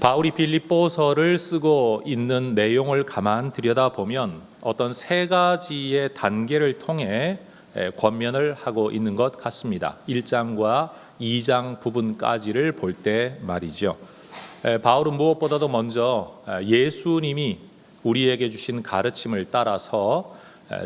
바울이 빌립보서를 쓰고 있는 내용을 가만 들여다보면 어떤 세 가지의 단계를 통해 권면을 하고 있는 것 같습니다. 1장과 2장 부분까지를 볼 때 말이죠. 바울은 무엇보다도 먼저 예수님이 우리에게 주신 가르침을 따라서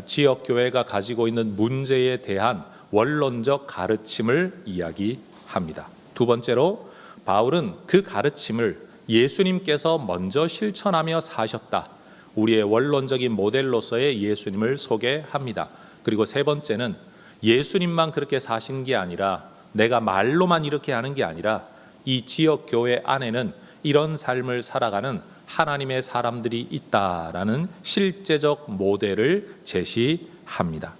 지역교회가 가지고 있는 문제에 대한 원론적 가르침을 이야기합니다. 두 번째로 바울은 그 가르침을 예수님께서 먼저 실천하며 사셨다. 우리의 원론적인 모델로서의 예수님을 소개합니다. 그리고 세 번째는 예수님만 그렇게 사신 게 아니라 내가 말로만 이렇게 하는 게 아니라 이 지역교회 안에는 이런 삶을 살아가는 하나님의 사람들이 있다라는 실제적 모델을 제시합니다.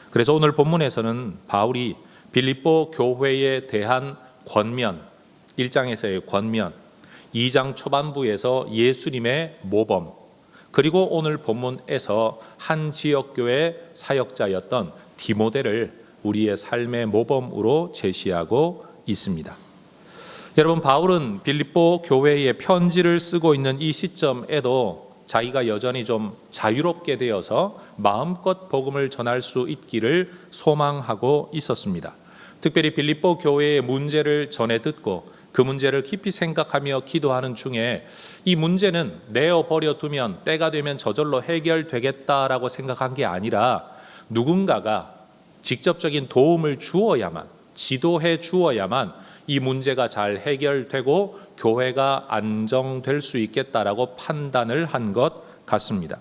그래서 오늘 본문에서는 바울이 빌립보 교회에 대한 권면, 1장에서의 권면, 2장 초반부에서 예수님의 모범, 그리고 오늘 본문에서 한 지역교회 사역자였던 디모데를 우리의 삶의 모범으로 제시하고 있습니다. 여러분, 바울은 빌립보 교회에 편지를 쓰고 있는 이 시점에도 자기가 여전히 좀 자유롭게 되어서 마음껏 복음을 전할 수 있기를 소망하고 있었습니다. 특별히 빌립보 교회의 문제를 전해 듣고 그 문제를 깊이 생각하며 기도하는 중에 이 문제는 내어버려 두면 때가 되면 저절로 해결되겠다라고 생각한 게 아니라 누군가가 직접적인 도움을 주어야만, 지도해 주어야만 이 문제가 잘 해결되고 교회가 안정될 수 있겠다라고 판단을 한 것 같습니다.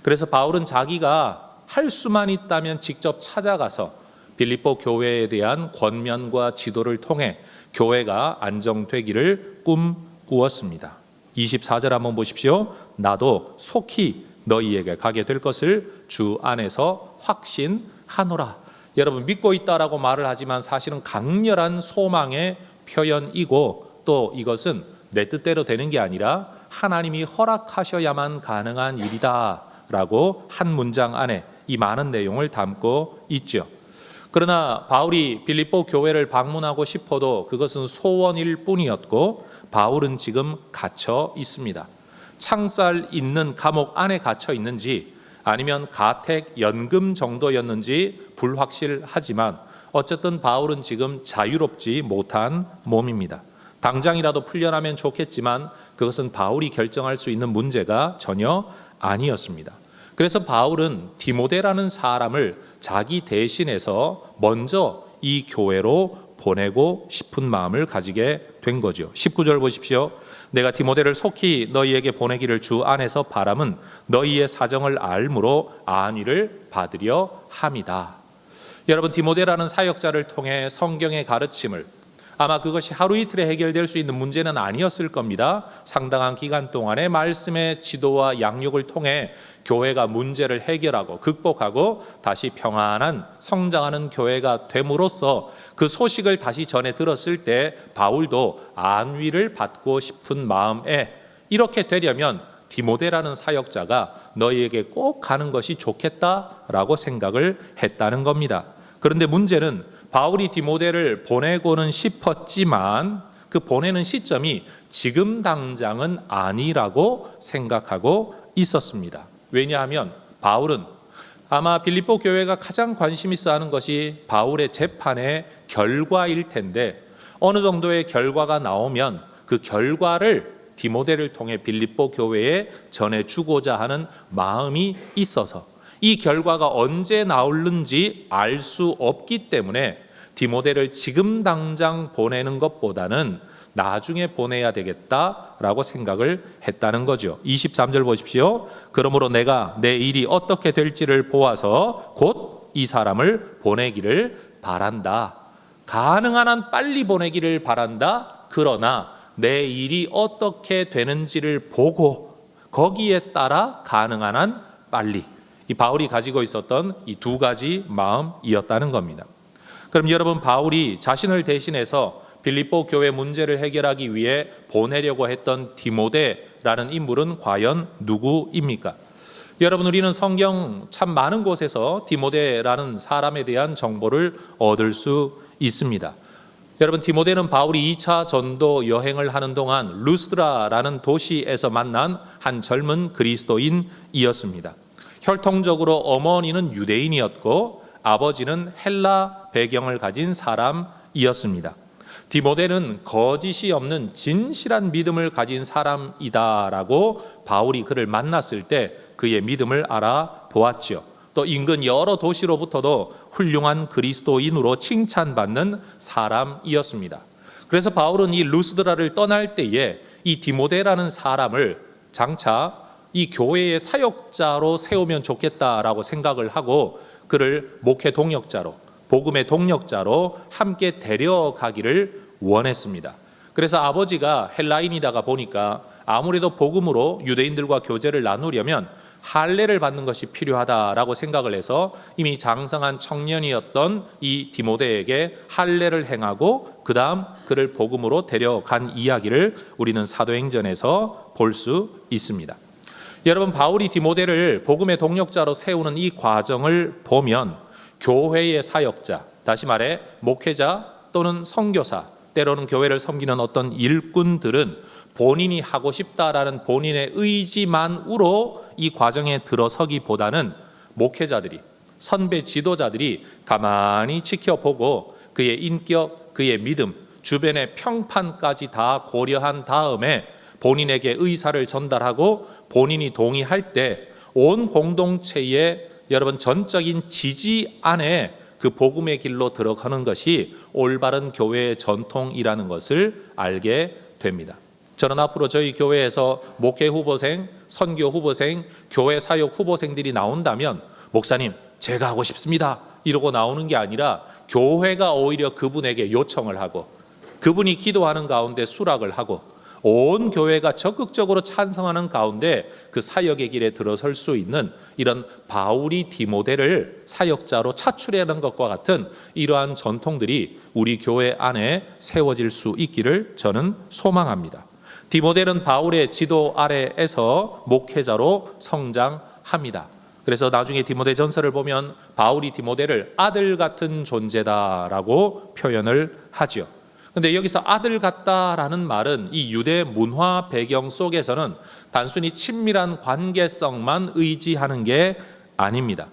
그래서 바울은 자기가 할 수만 있다면 직접 찾아가서 빌립보 교회에 대한 권면과 지도를 통해 교회가 안정되기를 꿈꾸었습니다. 24절 한번 보십시오. 나도 속히 너희에게 가게 될 것을 주 안에서 확신하노라. 여러분, 믿고 있다라고 말을 하지만 사실은 강렬한 소망의 표현이고, 또 이것은 내 뜻대로 되는 게 아니라 하나님이 허락하셔야만 가능한 일이다 라고 한 문장 안에 이 많은 내용을 담고 있죠. 그러나 바울이 빌립보 교회를 방문하고 싶어도 그것은 소원일 뿐이었고, 바울은 지금 갇혀 있습니다. 창살 있는 감옥 안에 갇혀 있는지 아니면 가택 연금 정도였는지 불확실하지만 어쨌든 바울은 지금 자유롭지 못한 몸입니다. 당장이라도 풀려나면 좋겠지만 그것은 바울이 결정할 수 있는 문제가 전혀 아니었습니다. 그래서 바울은 디모데라는 사람을 자기 대신해서 먼저 이 교회로 보내고 싶은 마음을 가지게 된 거죠. 19절 보십시오. 내가 디모데를 속히 너희에게 보내기를 주 안에서 바람은 너희의 사정을 알므로 안위를 받으려 함이다. 여러분, 디모데라는 사역자를 통해 성경의 가르침을, 아마 그것이 하루 이틀에 해결될 수 있는 문제는 아니었을 겁니다. 상당한 기간 동안의 말씀의 지도와 양육을 통해 교회가 문제를 해결하고 극복하고 다시 평안한 성장하는 교회가 됨으로써 그 소식을 다시 전해 들었을 때 바울도 안위를 받고 싶은 마음에, 이렇게 되려면 디모데라는 사역자가 너희에게 꼭 가는 것이 좋겠다라고 생각을 했다는 겁니다. 그런데 문제는 바울이 디모데를 보내고는 싶었지만 그 보내는 시점이 지금 당장은 아니라고 생각하고 있었습니다. 왜냐하면 바울은 아마 빌립보 교회가 가장 관심 있어 하는 것이 바울의 재판의 결과일 텐데, 어느 정도의 결과가 나오면 그 결과를 디모데를 통해 빌립보 교회에 전해주고자 하는 마음이 있어서 이 결과가 언제 나올는지 알 수 없기 때문에 디모데를 지금 당장 보내는 것보다는 나중에 보내야 되겠다라고 생각을 했다는 거죠. 23절 보십시오. 그러므로 내가 내 일이 어떻게 될지를 보아서 곧 이 사람을 보내기를 바란다. 가능한 한 빨리 보내기를 바란다. 그러나 내 일이 어떻게 되는지를 보고 거기에 따라 가능한 한 빨리. 이 바울이 가지고 있었던 이 두 가지 마음이었다는 겁니다. 그럼 여러분, 바울이 자신을 대신해서 빌립보 교회 문제를 해결하기 위해 보내려고 했던 디모데라는 인물은 과연 누구입니까? 여러분, 우리는 성경 참 많은 곳에서 디모데라는 사람에 대한 정보를 얻을 수 있습니다. 여러분, 디모데는 바울이 2차 전도 여행을 하는 동안 루스드라라는 도시에서 만난 한 젊은 그리스도인이었습니다. 혈통적으로 어머니는 유대인이었고 아버지는 헬라 배경을 가진 사람이었습니다. 디모데는 거짓이 없는 진실한 믿음을 가진 사람이다라고 바울이 그를 만났을 때 그의 믿음을 알아보았지요. 또 인근 여러 도시로부터도 훌륭한 그리스도인으로 칭찬받는 사람이었습니다. 그래서 바울은 이 루스드라를 떠날 때에 이 디모데라는 사람을 장차 이 교회의 사역자로 세우면 좋겠다라고 생각을 하고 그를 목회 동역자로, 복음의 동역자로 함께 데려가기를 원했습니다. 그래서 아버지가 헬라인이다가 보니까 아무래도 복음으로 유대인들과 교제를 나누려면 할례를 받는 것이 필요하다라고 생각을 해서 이미 장성한 청년이었던 이 디모데에게 할례를 행하고 그 다음 그를 복음으로 데려간 이야기를 우리는 사도행전에서 볼 수 있습니다. 여러분, 바울이 디모데를 복음의 동역자로 세우는 이 과정을 보면 교회의 사역자, 다시 말해 목회자 또는 선교사, 때로는 교회를 섬기는 어떤 일꾼들은 본인이 하고 싶다라는 본인의 의지만으로 이 과정에 들어서기보다는 목회자들이, 선배 지도자들이 가만히 지켜보고 그의 인격, 그의 믿음, 주변의 평판까지 다 고려한 다음에 본인에게 의사를 전달하고 본인이 동의할 때 온 공동체의 여러분 전적인 지지 안에 그 복음의 길로 들어가는 것이 올바른 교회의 전통이라는 것을 알게 됩니다. 저는 앞으로 저희 교회에서 목회 후보생, 선교 후보생, 교회 사역 후보생들이 나온다면 목사님 제가 하고 싶습니다 이러고 나오는 게 아니라 교회가 오히려 그분에게 요청을 하고 그분이 기도하는 가운데 수락을 하고 온 교회가 적극적으로 찬성하는 가운데 그 사역의 길에 들어설 수 있는 이런 바울이 디모데를 사역자로 차출하는 것과 같은 이러한 전통들이 우리 교회 안에 세워질 수 있기를 저는 소망합니다. 디모데는 바울의 지도 아래에서 목회자로 성장합니다. 그래서 나중에 디모데 전서를 보면 바울이 디모데를 아들 같은 존재다라고 표현을 하죠. 근데 여기서 아들 같다라는 말은 이 유대 문화 배경 속에서는 단순히 친밀한 관계성만 의지하는 게 아닙니다.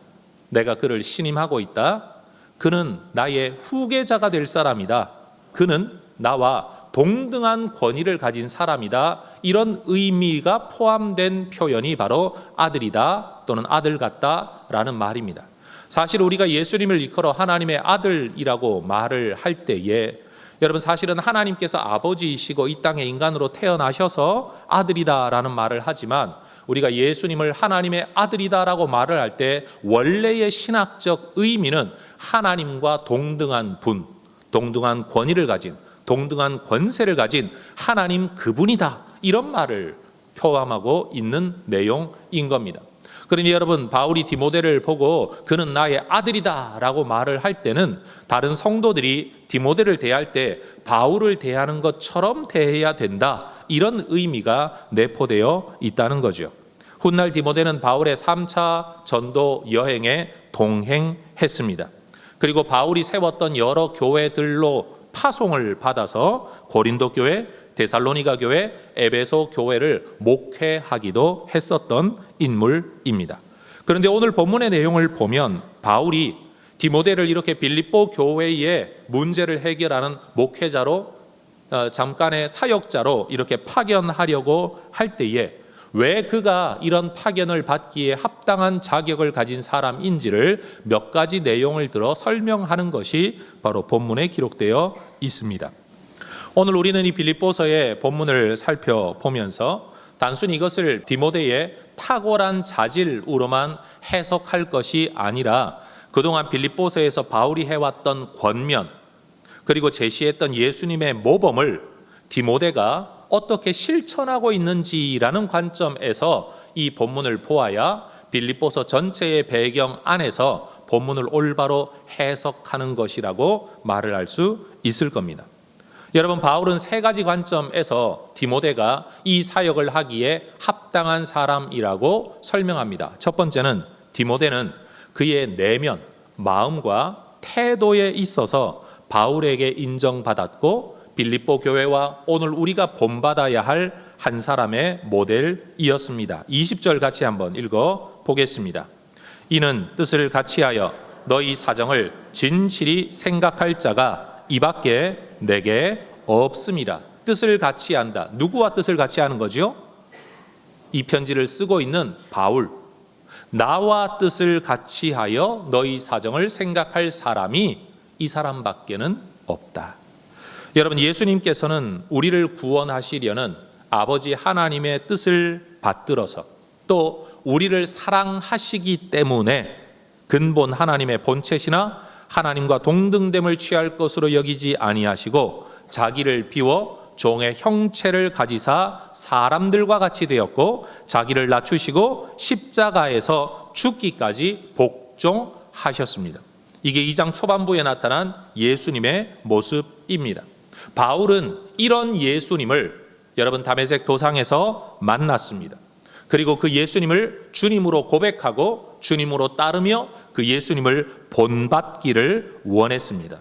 내가 그를 신임하고 있다. 그는 나의 후계자가 될 사람이다. 그는 나와 동등한 권위를 가진 사람이다. 이런 의미가 포함된 표현이 바로 아들이다 또는 아들 같다라는 말입니다. 사실 우리가 예수님을 일컬어 하나님의 아들이라고 말을 할 때에 여러분 사실은 하나님께서 아버지이시고 이 땅에 인간으로 태어나셔서 아들이다라는 말을 하지만 우리가 예수님을 하나님의 아들이다라고 말을 할 때 원래의 신학적 의미는 하나님과 동등한 분, 동등한 권위를 가진, 동등한 권세를 가진 하나님 그분이다 이런 말을 포함하고 있는 내용인 겁니다. 그러니 여러분 바울이 디모데를 보고 그는 나의 아들이다 라고 말을 할 때는 다른 성도들이 디모데를 대할 때 바울을 대하는 것처럼 대해야 된다 이런 의미가 내포되어 있다는 거죠. 훗날 디모데는 바울의 3차 전도 여행에 동행했습니다. 그리고 바울이 세웠던 여러 교회들로 파송을 받아서 고린도 교회, 데살로니가 교회, 에베소 교회를 목회하기도 했었던 인물입니다. 그런데 오늘 본문의 내용을 보면 바울이 디모데를 이렇게 빌립보 교회의 문제를 해결하는 목회자로 잠깐의 사역자로 이렇게 파견하려고 할 때에 왜 그가 이런 파견을 받기에 합당한 자격을 가진 사람인지를 몇 가지 내용을 들어 설명하는 것이 바로 본문에 기록되어 있습니다. 오늘 우리는 이 빌립보서의 본문을 살펴보면서 단순히 이것을 디모데의 탁월한 자질으로만 해석할 것이 아니라 그동안 빌립보서에서 바울이 해왔던 권면 그리고 제시했던 예수님의 모범을 디모데가 어떻게 실천하고 있는지라는 관점에서 이 본문을 보아야 빌립보서 전체의 배경 안에서 본문을 올바로 해석하는 것이라고 말을 할 수 있을 겁니다. 여러분 바울은 세 가지 관점에서 디모데가 이 사역을 하기에 합당한 사람이라고 설명합니다. 첫 번째는 디모데는 그의 내면, 마음과 태도에 있어서 바울에게 인정받았고 빌립보 교회와 오늘 우리가 본받아야 할 한 사람의 모델이었습니다. 20절 같이 한번 읽어 보겠습니다. 이는 뜻을 같이하여 너희 사정을 진실이 생각할 자가 이밖에 내게 없음이라. 뜻을 같이 한다. 누구와 뜻을 같이 하는 거죠? 이 편지를 쓰고 있는 바울. 나와 뜻을 같이 하여 너희 사정을 생각할 사람이 이 사람밖에는 없다. 여러분, 예수님께서는 우리를 구원하시려는 아버지 하나님의 뜻을 받들어서 또 우리를 사랑하시기 때문에 근본 하나님의 본체시나 하나님과 동등됨을 취할 것으로 여기지 아니하시고 자기를 비워 종의 형체를 가지사 사람들과 같이 되었고 자기를 낮추시고 십자가에서 죽기까지 복종하셨습니다. 이게 2장 초반부에 나타난 예수님의 모습입니다. 바울은 이런 예수님을 여러분 다메섹 도상에서 만났습니다. 그리고 그 예수님을 주님으로 고백하고 주님으로 따르며 그 예수님을 본받기를 원했습니다.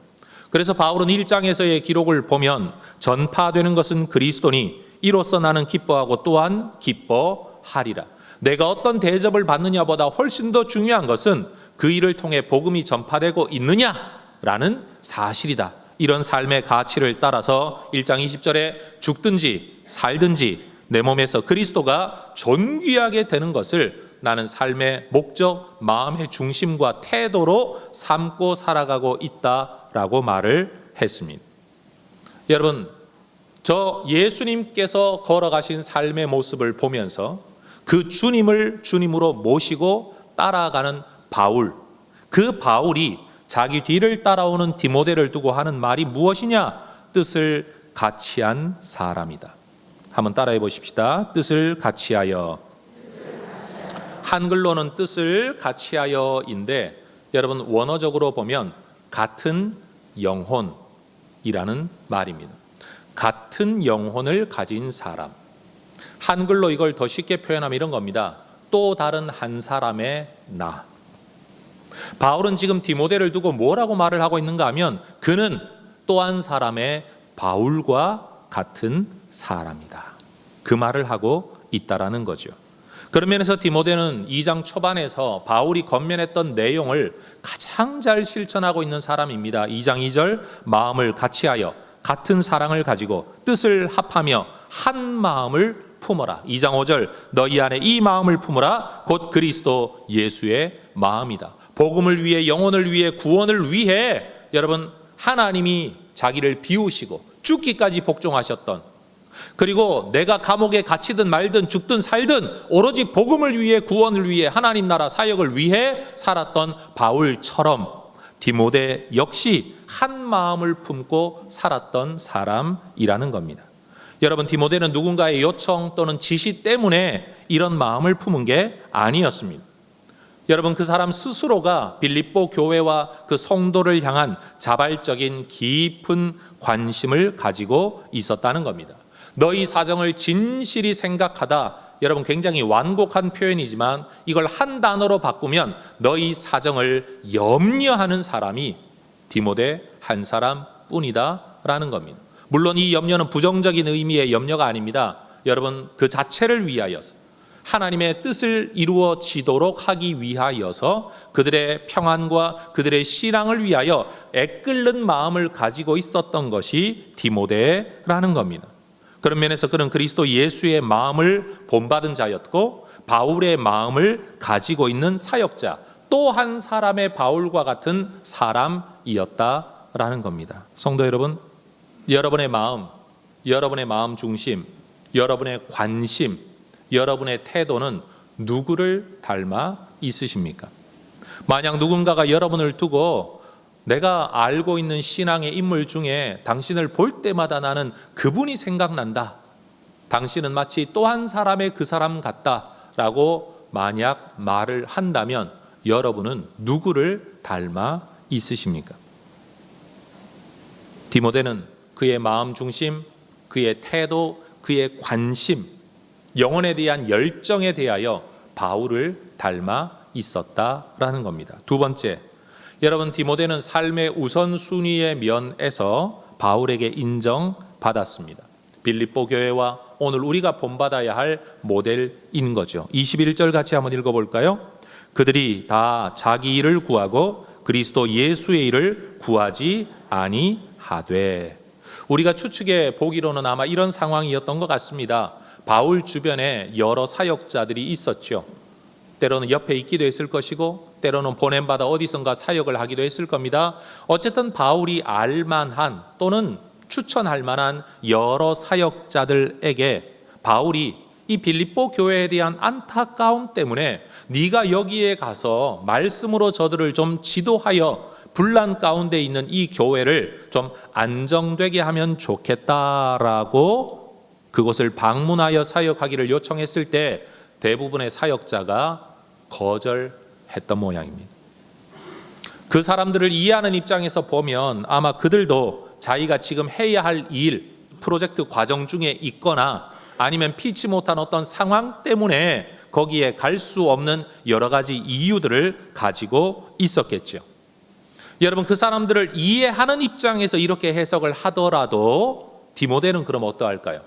그래서 바울은 1장에서의 기록을 보면 전파되는 것은 그리스도니 이로써 나는 기뻐하고 또한 기뻐하리라. 내가 어떤 대접을 받느냐보다 훨씬 더 중요한 것은 그 일을 통해 복음이 전파되고 있느냐라는 사실이다. 이런 삶의 가치를 따라서 1장 20절에 죽든지 살든지 내 몸에서 그리스도가 존귀하게 되는 것을 나는 삶의 목적, 마음의 중심과 태도로 삼고 살아가고 있다라고 말을 했습니다. 여러분, 저 예수님께서 걸어가신 삶의 모습을 보면서 그 주님을 주님으로 모시고 따라가는 바울, 그 바울이 자기 뒤를 따라오는 디모데를 두고 하는 말이 무엇이냐? 뜻을 같이 한 사람이다. 한번 따라해 보십시다. 뜻을 같이하여. 한글로는 뜻을 같이하여인데 여러분 원어적으로 보면 같은 영혼이라는 말입니다. 같은 영혼을 가진 사람. 한글로 이걸 더 쉽게 표현하면 이런 겁니다. 또 다른 한 사람의 나. 바울은 지금 디모데를 두고 뭐라고 말을 하고 있는가 하면 그는 또 한 사람의 바울과 같은 사람이다. 그 말을 하고 있다라는 거죠. 그런 면에서 디모데는 2장 초반에서 바울이 권면했던 내용을 가장 잘 실천하고 있는 사람입니다. 2장 2절 마음을 같이하여 같은 사랑을 가지고 뜻을 합하며 한 마음을 품어라. 2장 5절 너희 안에 이 마음을 품어라. 곧 그리스도 예수의 마음이다. 복음을 위해 영혼을 위해 구원을 위해 여러분 하나님이 자기를 비우시고 죽기까지 복종하셨던 그리고 내가 감옥에 갇히든 말든 죽든 살든 오로지 복음을 위해 구원을 위해 하나님 나라 사역을 위해 살았던 바울처럼 디모데 역시 한 마음을 품고 살았던 사람이라는 겁니다. 여러분 디모데는 누군가의 요청 또는 지시 때문에 이런 마음을 품은 게 아니었습니다. 여러분 그 사람 스스로가 빌립보 교회와 그 성도를 향한 자발적인 깊은 관심을 가지고 있었다는 겁니다. 너희 사정을 진실이 생각하다. 여러분 굉장히 완곡한 표현이지만 이걸 한 단어로 바꾸면 너희 사정을 염려하는 사람이 디모데 한 사람뿐이다 라는 겁니다. 물론 이 염려는 부정적인 의미의 염려가 아닙니다. 여러분 그 자체를 위하여서 하나님의 뜻을 이루어지도록 하기 위하여서 그들의 평안과 그들의 신앙을 위하여 애끓는 마음을 가지고 있었던 것이 디모데라는 겁니다. 그런 면에서 그는 그리스도 예수의 마음을 본받은 자였고 바울의 마음을 가지고 있는 사역자, 또 한 사람의 바울과 같은 사람이었다라는 겁니다. 성도 여러분, 여러분의 마음 중심, 여러분의 관심, 여러분의 태도는 누구를 닮아 있으십니까? 만약 누군가가 여러분을 두고 내가 알고 있는 신앙의 인물 중에 당신을 볼 때마다 나는 그분이 생각난다. 당신은 마치 또 한 사람의 그 사람 같다라고 만약 말을 한다면 여러분은 누구를 닮아 있으십니까? 디모데는 그의 마음 중심, 그의 태도, 그의 관심, 영혼에 대한 열정에 대하여 바울을 닮아 있었다라는 겁니다. 두 번째, 여러분, 디모데는 삶의 우선순위의 면에서 바울에게 인정받았습니다. 빌립보 교회와 오늘 우리가 본받아야 할 모델인 거죠. 21절 같이 한번 읽어볼까요? 그들이 다 자기 일을 구하고 그리스도 예수의 일을 구하지 아니하되. 우리가 추측해 보기로는 아마 이런 상황이었던 것 같습니다. 바울 주변에 여러 사역자들이 있었죠. 때로는 옆에 있기도 했을 것이고 때로는 보냄받아 어디선가 사역을 하기도 했을 겁니다. 어쨌든 바울이 알만한 또는 추천할 만한 여러 사역자들에게 바울이 이 빌립보 교회에 대한 안타까움 때문에 네가 여기에 가서 말씀으로 저들을 좀 지도하여 분란 가운데 있는 이 교회를 좀 안정되게 하면 좋겠다라고 그곳을 방문하여 사역하기를 요청했을 때 대부분의 사역자가 거절했던 모양입니다. 그 사람들을 이해하는 입장에서 보면 아마 그들도 자기가 지금 해야 할 일, 프로젝트 과정 중에 있거나 아니면 피치 못한 어떤 상황 때문에 거기에 갈 수 없는 여러 가지 이유들을 가지고 있었겠죠. 여러분, 그 사람들을 이해하는 입장에서 이렇게 해석을 하더라도 디모데는 그럼 어떠할까요?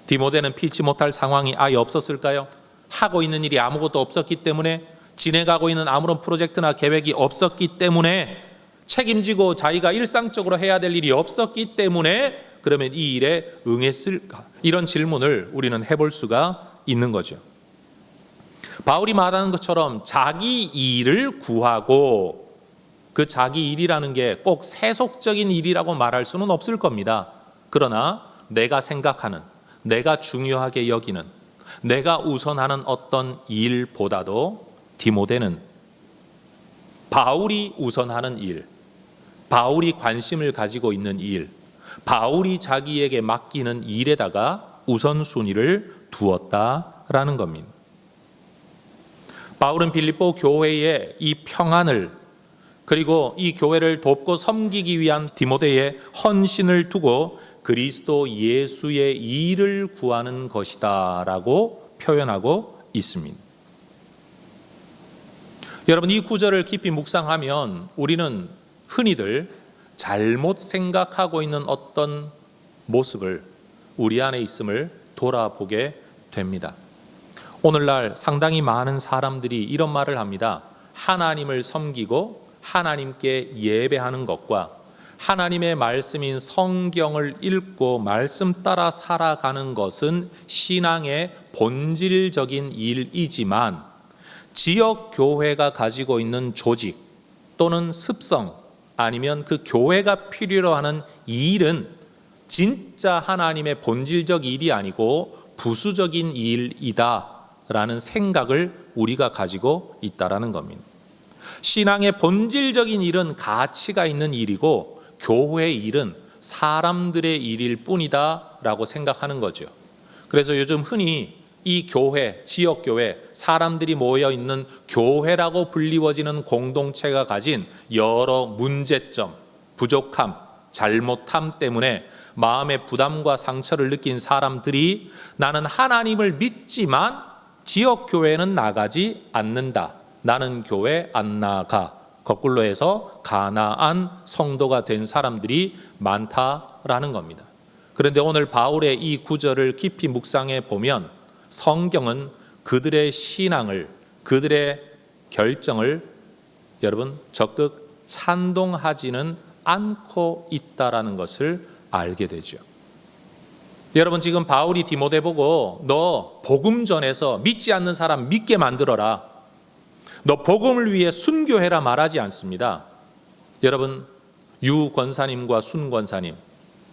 디모데는 피치 못할 상황이 아예 없었을까요? 하고 있는 일이 아무것도 없었기 때문에, 진행하고 있는 아무런 프로젝트나 계획이 없었기 때문에, 책임지고 자기가 일상적으로 해야 될 일이 없었기 때문에 그러면 이 일에 응했을까? 이런 질문을 우리는 해볼 수가 있는 거죠. 바울이 말하는 것처럼 자기 일을 구하고, 그 자기 일이라는 게 꼭 세속적인 일이라고 말할 수는 없을 겁니다. 그러나 내가 생각하는, 내가 중요하게 여기는, 내가 우선하는 어떤 일보다도 디모데는 바울이 우선하는 일, 바울이 관심을 가지고 있는 일, 바울이 자기에게 맡기는 일에다가 우선순위를 두었다라는 겁니다. 바울은 빌립보 교회의 이 평안을, 그리고 이 교회를 돕고 섬기기 위한 디모데의 헌신을 두고 그리스도 예수의 일을 구하는 것이다 라고 표현하고 있습니다. 여러분, 이 구절을 깊이 묵상하면 우리는 흔히들 잘못 생각하고 있는 어떤 모습을 우리 안에 있음을 돌아보게 됩니다. 오늘날 상당히 많은 사람들이 이런 말을 합니다. 하나님을 섬기고 하나님께 예배하는 것과 하나님의 말씀인 성경을 읽고 말씀 따라 살아가는 것은 신앙의 본질적인 일이지만, 지역 교회가 가지고 있는 조직 또는 습성, 아니면 그 교회가 필요로 하는 일은 진짜 하나님의 본질적 일이 아니고 부수적인 일이다 라는 생각을 우리가 가지고 있다라는 겁니다. 신앙의 본질적인 일은 가치가 있는 일이고 교회의 일은 사람들의 일일 뿐이다 라고 생각하는 거죠. 그래서 요즘 흔히 이 교회, 지역교회, 사람들이 모여있는 교회라고 불리워지는 공동체가 가진 여러 문제점, 부족함, 잘못함 때문에 마음의 부담과 상처를 느낀 사람들이 나는 하나님을 믿지만 지역교회는 나가지 않는다. 나는 교회 안 나가. 거꾸로 해서 가나안 성도가 된 사람들이 많다라는 겁니다. 그런데 오늘 바울의 이 구절을 깊이 묵상해 보면 성경은 그들의 신앙을, 그들의 결정을 여러분 적극 찬동하지는 않고 있다라는 것을 알게 되죠. 여러분, 지금 바울이 디모데 보고 너 복음 전해서 믿지 않는 사람 믿게 만들어라, 너 복음을 위해 순교해라 말하지 않습니다. 여러분, 유 권사님과 순 권사님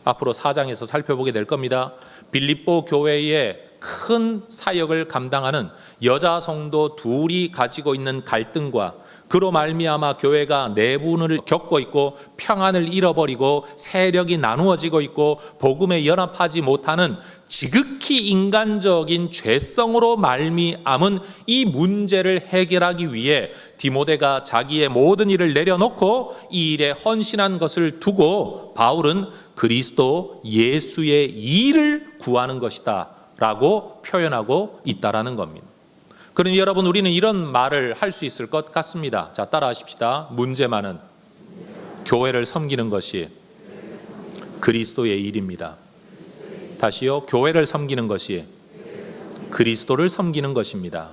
앞으로 4장에서 살펴보게 될 겁니다. 빌립보 교회의 큰 사역을 감당하는 여자 성도 둘이 가지고 있는 갈등과 그로 말미암아 교회가 내분을 겪고 있고 평안을 잃어버리고 세력이 나누어지고 있고 복음에 연합하지 못하는 지극히 인간적인 죄성으로 말미암은 이 문제를 해결하기 위해 디모데가 자기의 모든 일을 내려놓고 이 일에 헌신한 것을 두고 바울은 그리스도 예수의 일을 구하는 것이다 라고 표현하고 있다라는 겁니다. 그러니 여러분, 우리는 이런 말을 할 수 있을 것 같습니다. 자, 따라하십시다. 문제만은 교회를 섬기는 것이 그리스도의 일입니다. 다시요. 교회를 섬기는 것이 그리스도를 섬기는 것입니다.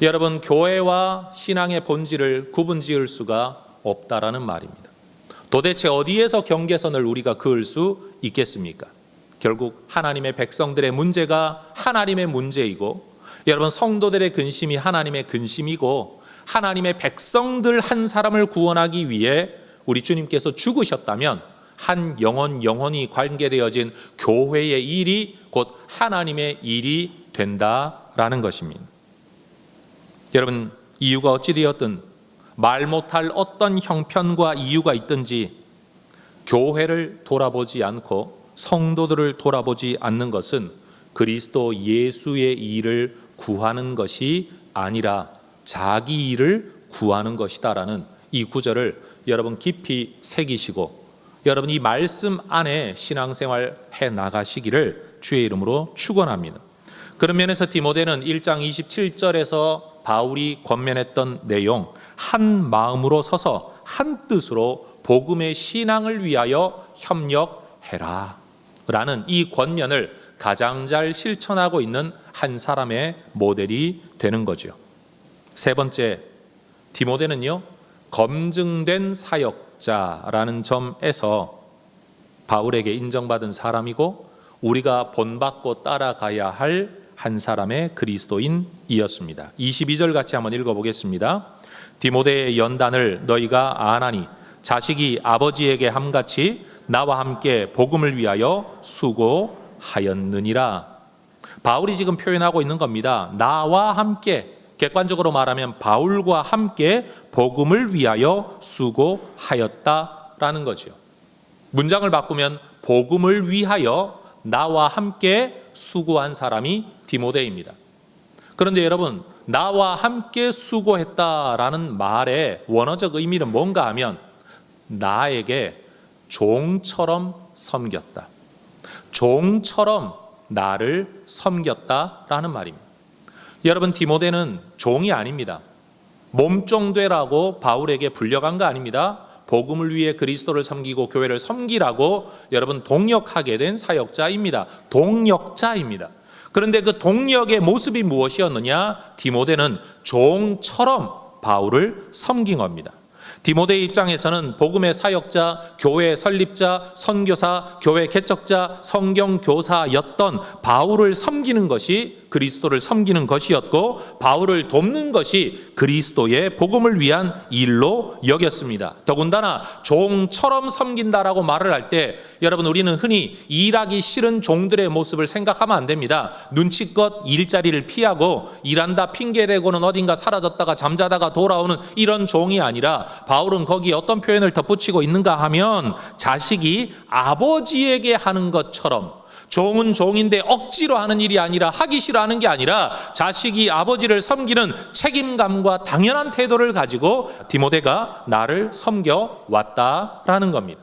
여러분, 교회와 신앙의 본질을 구분지을 수가 없다라는 말입니다. 도대체 어디에서 경계선을 우리가 그을 수 있겠습니까? 결국 하나님의 백성들의 문제가 하나님의 문제이고, 여러분, 성도들의 근심이 하나님의 근심이고, 하나님의 백성들 한 사람을 구원하기 위해 우리 주님께서 죽으셨다면 한 영혼이 관계되어진 교회의 일이 곧 하나님의 일이 된다라는 것입니다. 여러분, 이유가 어찌되었든 말 못할 어떤 형편과 이유가 있든지 교회를 돌아보지 않고 성도들을 돌아보지 않는 것은 그리스도 예수의 일을 구하는 것이 아니라 자기 일을 구하는 것이다라는 이 구절을 여러분 깊이 새기시고, 여러분 이 말씀 안에 신앙생활 해 나가시기를 주의 이름으로 축원합니다. 그런 면에서 디모데는 1장 27절에서 바울이 권면했던 내용, 한 마음으로 서서 한 뜻으로 복음의 신앙을 위하여 협력해라 라는 이 권면을 가장 잘 실천하고 있는 한 사람의 모델이 되는 거죠. 세 번째, 디모데는요, 검증된 사역자라는 점에서 바울에게 인정받은 사람이고 우리가 본받고 따라가야 할 한 사람의 그리스도인이었습니다. 22절 같이 한번 읽어보겠습니다. 디모데의 연단을 너희가 아나니 자식이 아버지에게 함같이 나와 함께 복음을 위하여 수고하였느니라. 바울이 지금 표현하고 있는 겁니다. 나와 함께, 객관적으로 말하면 바울과 함께 복음을 위하여 수고하였다라는 거죠. 문장을 바꾸면 복음을 위하여 나와 함께 수고한 사람이 디모데입니다. 그런데 여러분, 나와 함께 수고했다라는 말의 원어적 의미는 뭔가 하면 나에게 종처럼 섬겼다, 종처럼 나를 섬겼다라는 말입니다. 여러분, 디모데는 종이 아닙니다. 몸종되라고 바울에게 불려간 거 아닙니다. 복음을 위해 그리스도를 섬기고 교회를 섬기라고 여러분 동력하게 된 사역자입니다. 동력자입니다. 그런데 그 동력의 모습이 무엇이었느냐? 디모데는 종처럼 바울을 섬긴 겁니다. 디모데의 입장에서는 복음의 사역자, 교회 설립자, 선교사, 교회 개척자, 성경교사였던 바울을 섬기는 것이 그리스도를 섬기는 것이었고, 바울을 돕는 것이 그리스도의 복음을 위한 일로 여겼습니다. 더군다나 종처럼 섬긴다라고 말을 할 때 여러분, 우리는 흔히 일하기 싫은 종들의 모습을 생각하면 안 됩니다. 눈치껏 일자리를 피하고 일한다 핑계대고는 어딘가 사라졌다가 잠자다가 돌아오는 이런 종이 아니라, 바울은 거기에 어떤 표현을 덧붙이고 있는가 하면 자식이 아버지에게 하는 것처럼, 종은 종인데 억지로 하는 일이 아니라, 하기 싫어하는 게 아니라 자식이 아버지를 섬기는 책임감과 당연한 태도를 가지고 디모데가 나를 섬겨왔다라는 겁니다.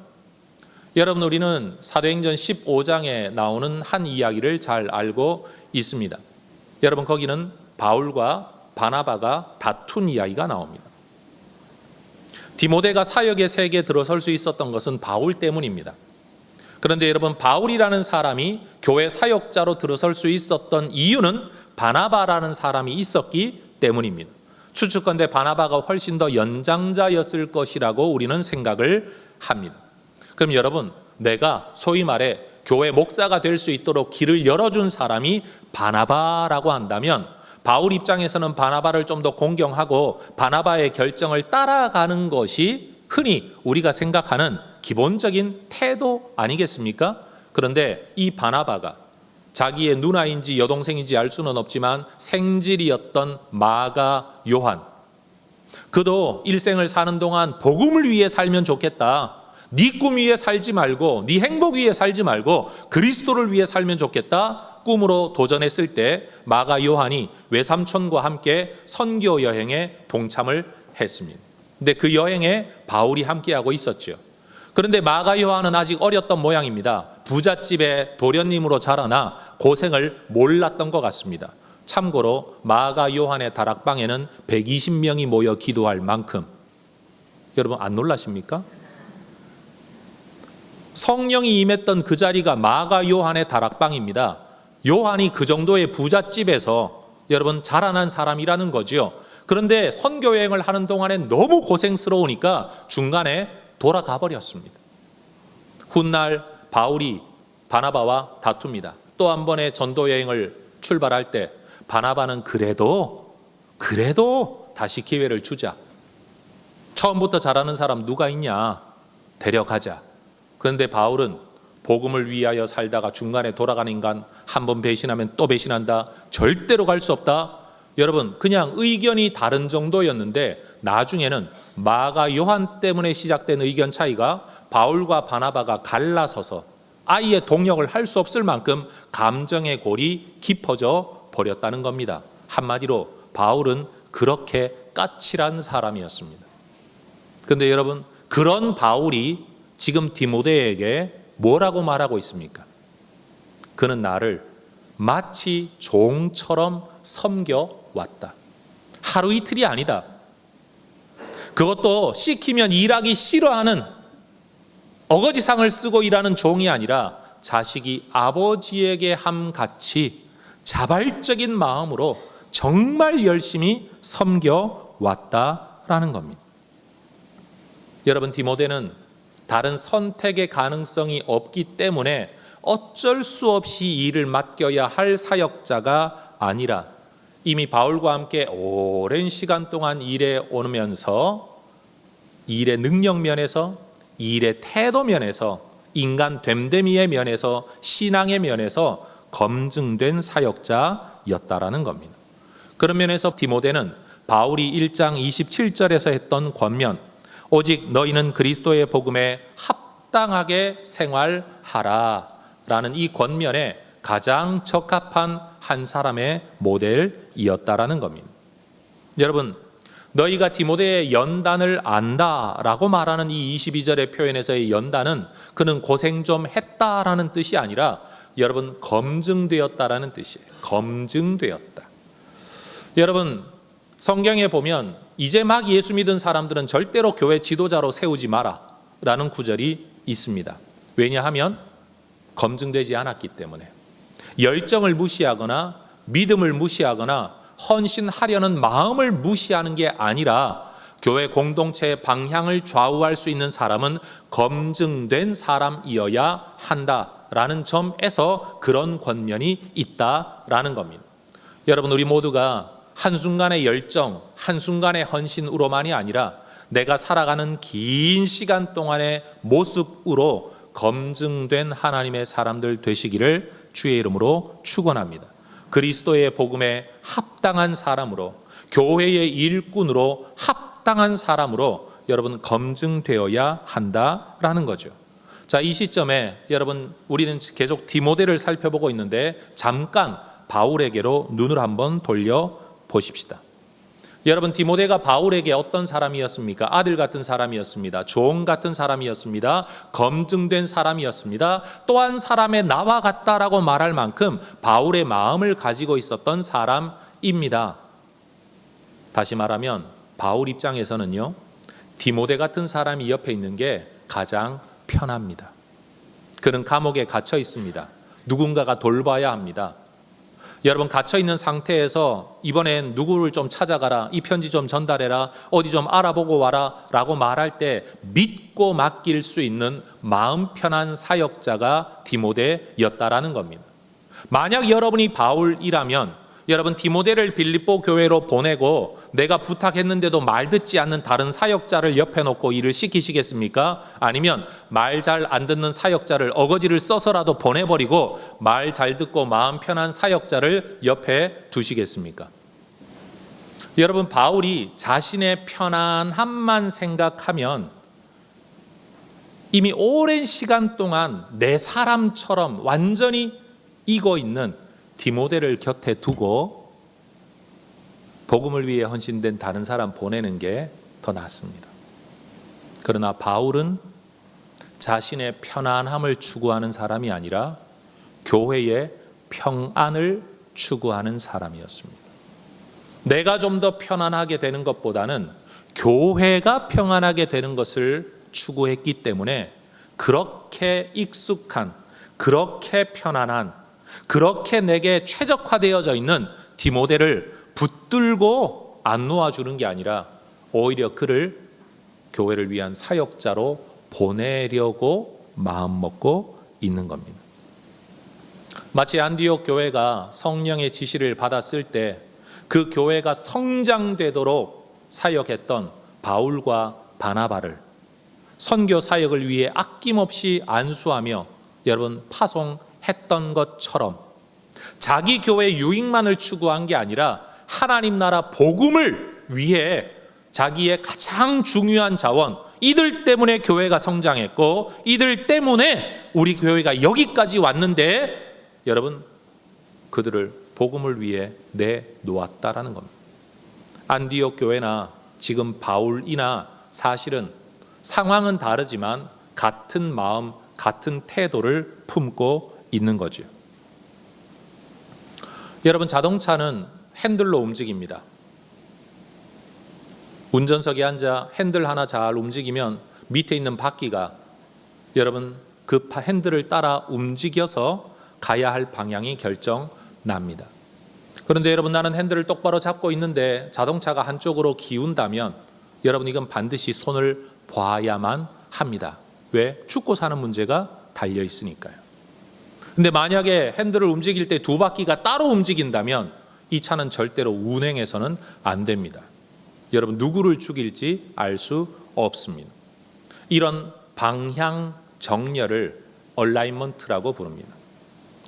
여러분, 우리는 사도행전 15장에 나오는 한 이야기를 잘 알고 있습니다. 여러분, 거기는 바울과 바나바가 다툰 이야기가 나옵니다. 디모데가 사역의 세계에 들어설 수 있었던 것은 바울 때문입니다. 그런데 여러분, 바울이라는 사람이 교회 사역자로 들어설 수 있었던 이유는 바나바라는 사람이 있었기 때문입니다. 추측컨대 바나바가 훨씬 더 연장자였을 것이라고 우리는 생각을 합니다. 그럼 여러분, 내가 소위 말해 교회 목사가 될 수 있도록 길을 열어준 사람이 바나바라고 한다면, 바울 입장에서는 바나바를 좀 더 공경하고 바나바의 결정을 따라가는 것이 흔히 우리가 생각하는 기본적인 태도 아니겠습니까? 그런데 이 바나바가 자기의 누나인지 여동생인지 알 수는 없지만 생질이었던 마가 요한, 그도 일생을 사는 동안 복음을 위해 살면 좋겠다, 네 꿈 위해 살지 말고, 네 행복 위해 살지 말고 그리스도를 위해 살면 좋겠다 꿈으로 도전했을 때 마가 요한이 외삼촌과 함께 선교 여행에 동참을 했습니다. 근데 그 여행에 바울이 함께하고 있었죠. 그런데 마가 요한은 아직 어렸던 모양입니다. 부잣집의 도련님으로 자라나 고생을 몰랐던 것 같습니다. 참고로 마가 요한의 다락방에는 120명이 모여 기도할 만큼, 여러분 안 놀라십니까? 성령이 임했던 그 자리가 마가 요한의 다락방입니다. 요한이 그 정도의 부잣집에서 여러분 자라난 사람이라는 거죠. 그런데 선교 여행을 하는 동안에 너무 고생스러우니까 중간에 돌아가 버렸습니다. 훗날 바울이 바나바와 다툽니다. 또 한 번의 전도 여행을 출발할 때 바나바는 그래도 다시 기회를 주자. 처음부터 잘하는 사람 누가 있냐? 데려가자. 그런데 바울은 복음을 위하여 살다가 중간에 돌아가는 인간, 한 번 배신하면 또 배신한다. 절대로 갈 수 없다. 여러분, 그냥 의견이 다른 정도였는데 나중에는 마가 요한 때문에 시작된 의견 차이가 바울과 바나바가 갈라서서 아예 동역을 할 수 없을 만큼 감정의 골이 깊어져 버렸다는 겁니다. 한마디로 바울은 그렇게 까칠한 사람이었습니다. 그런데 여러분, 그런 바울이 지금 디모데에게 뭐라고 말하고 있습니까? 그는 나를 마치 종처럼 섬겨왔다. 하루 이틀이 아니다. 그것도 시키면 일하기 싫어하는 어거지상을 쓰고 일하는 종이 아니라 자식이 아버지에게 함같이 자발적인 마음으로 정말 열심히 섬겨왔다라는 겁니다. 여러분, 디모데는 다른 선택의 가능성이 없기 때문에 어쩔 수 없이 일을 맡겨야 할 사역자가 아니라 이미 바울과 함께 오랜 시간 동안 일해 오면서 일의 능력 면에서, 일의 태도 면에서, 인간 됨됨이의 면에서, 신앙의 면에서 검증된 사역자였다라는 겁니다. 그런 면에서 디모데는 바울이 1장 27절에서 했던 권면, 오직 너희는 그리스도의 복음에 합당하게 생활하라 라는 이 권면에 가장 적합한 한 사람의 모델이었다라는 겁니다. 여러분, 너희가 디모데의 연단을 안다라고 말하는 이 22절의 표현에서의 연단은 그는 고생 좀 했다라는 뜻이 아니라 여러분, 검증되었다라는 뜻이에요. 검증되었다. 여러분, 성경에 보면 이제 막 예수 믿은 사람들은 절대로 교회 지도자로 세우지 마라 라는 구절이 있습니다. 왜냐하면 검증되지 않았기 때문에. 열정을 무시하거나 믿음을 무시하거나 헌신하려는 마음을 무시하는 게 아니라 교회 공동체의 방향을 좌우할 수 있는 사람은 검증된 사람이어야 한다라는 점에서 그런 권면이 있다라는 겁니다. 여러분, 우리 모두가 한순간의 열정, 한순간의 헌신으로만이 아니라 내가 살아가는 긴 시간 동안의 모습으로 검증된 하나님의 사람들 되시기를 주의 이름으로 축원합니다. 그리스도의 복음에 합당한 사람으로, 교회의 일꾼으로 합당한 사람으로 여러분 검증되어야 한다라는 거죠. 자, 이 시점에 여러분, 우리는 계속 디모데를 살펴보고 있는데 잠깐 바울에게로 눈을 한번 돌려 보십시다. 여러분, 디모데가 바울에게 어떤 사람이었습니까? 아들 같은 사람이었습니다. 종 같은 사람이었습니다. 검증된 사람이었습니다. 또한 사람의 나와 같다라고 말할 만큼 바울의 마음을 가지고 있었던 사람입니다. 다시 말하면 바울 입장에서는요, 디모데 같은 사람이 옆에 있는 게 가장 편합니다. 그는 감옥에 갇혀 있습니다. 누군가가 돌봐야 합니다. 여러분, 갇혀있는 상태에서 이번엔 누구를 좀 찾아가라, 이 편지 좀 전달해라, 어디 좀 알아보고 와라 라고 말할 때 믿고 맡길 수 있는 마음 편한 사역자가 디모데였다라는 겁니다. 만약 여러분이 바울이라면 여러분, 디모데를 빌립보 교회로 보내고 내가 부탁했는데도 말 듣지 않는 다른 사역자를 옆에 놓고 일을 시키시겠습니까? 아니면 말 잘 안 듣는 사역자를 어거지를 써서라도 보내버리고 말 잘 듣고 마음 편한 사역자를 옆에 두시겠습니까? 여러분, 바울이 자신의 편안함만 생각하면 이미 오랜 시간 동안 내 사람처럼 완전히 익어 있는 디모데를 곁에 두고 복음을 위해 헌신된 다른 사람 보내는 게 더 낫습니다. 그러나 바울은 자신의 편안함을 추구하는 사람이 아니라 교회의 평안을 추구하는 사람이었습니다. 내가 좀 더 편안하게 되는 것보다는 교회가 평안하게 되는 것을 추구했기 때문에 그렇게 익숙한, 그렇게 편안한, 그렇게 내게 최적화되어져 있는 디모데를 붙들고 안 놓아주는 게 아니라 오히려 그를 교회를 위한 사역자로 보내려고 마음먹고 있는 겁니다. 마치 안디옥 교회가 성령의 지시를 받았을 때 그 교회가 성장되도록 사역했던 바울과 바나바를 선교 사역을 위해 아낌없이 안수하며 여러분 파송했던 것처럼 자기 교회 유익만을 추구한 게 아니라 하나님 나라 복음을 위해 자기의 가장 중요한 자원, 이들 때문에 교회가 성장했고 이들 때문에 우리 교회가 여기까지 왔는데 여러분 그들을 복음을 위해 내놓았다라는 겁니다. 안디옥 교회나 지금 바울이나 사실은 상황은 다르지만 같은 마음, 같은 태도를 품고 있는 거죠. 여러분 자동차는 핸들로 움직입니다. 운전석에 앉아 핸들 하나 잘 움직이면 밑에 있는 바퀴가 여러분 그 핸들을 따라 움직여서 가야 할 방향이 결정납니다. 그런데 여러분 나는 핸들을 똑바로 잡고 있는데 자동차가 한쪽으로 기운다면 여러분 이건 반드시 손을 봐야만 합니다. 왜? 죽고 사는 문제가 달려 있으니까요. 근데 만약에 핸들을 움직일 때 두 바퀴가 따로 움직인다면 이 차는 절대로 운행해서는 안 됩니다. 여러분 누구를 죽일지 알 수 없습니다. 이런 방향 정렬을 얼라이먼트라고 부릅니다.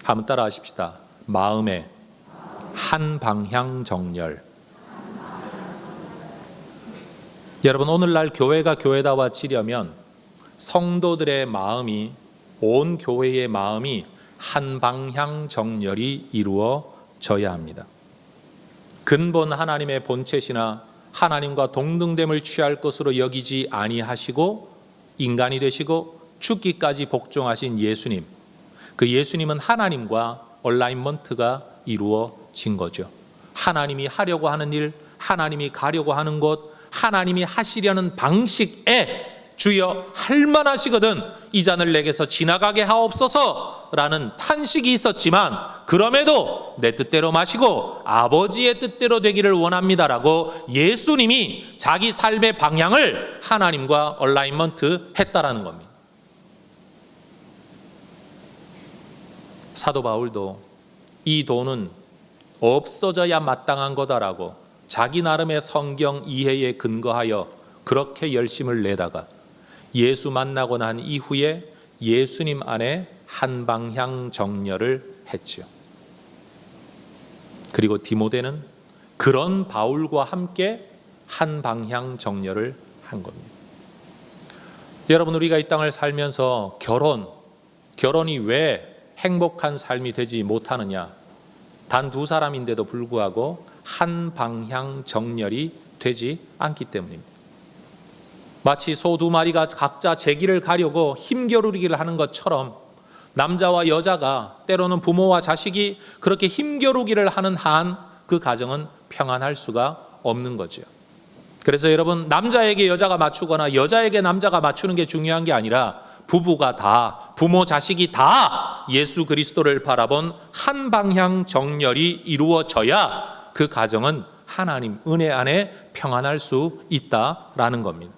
한번 따라 하십시다. 마음의 한 방향 정렬. 여러분 오늘날 교회가 교회다워지려면 성도들의 마음이, 온 교회의 마음이 한 방향 정렬이 이루어져야 합니다. 근본 하나님의 본체시나 하나님과 동등됨을 취할 것으로 여기지 아니하시고 인간이 되시고 죽기까지 복종하신 예수님, 그 예수님은 하나님과 얼라이먼트가 이루어진 거죠. 하나님이 하려고 하는 일, 하나님이 가려고 하는 곳, 하나님이 하시려는 방식에 주여 할만하시거든 이 잔을 내게서 지나가게 하옵소서 라는 탄식이 있었지만 그럼에도 내 뜻대로 마시고 아버지의 뜻대로 되기를 원합니다라고 예수님이 자기 삶의 방향을 하나님과 얼라이먼트 했다라는 겁니다. 사도 바울도 이 돈은 없어져야 마땅한 거다라고 자기 나름의 성경 이해에 근거하여 그렇게 열심을 내다가 예수 만나고 난 이후에 예수님 안에 한 방향 정렬을 했죠. 그리고 디모데는 그런 바울과 함께 한 방향 정렬을 한 겁니다. 여러분 우리가 이 땅을 살면서 결혼이 왜 행복한 삶이 되지 못하느냐? 단 두 사람인데도 불구하고 한 방향 정렬이 되지 않기 때문입니다. 마치 소 두 마리가 각자 제 길을 가려고 힘겨루기를 하는 것처럼 남자와 여자가 때로는 부모와 자식이 그렇게 힘겨루기를 하는 한 그 가정은 평안할 수가 없는 거죠. 그래서 여러분 남자에게 여자가 맞추거나 여자에게 남자가 맞추는 게 중요한 게 아니라 부부가 다, 부모 자식이 다 예수 그리스도를 바라본 한 방향 정렬이 이루어져야 그 가정은 하나님 은혜 안에 평안할 수 있다라는 겁니다.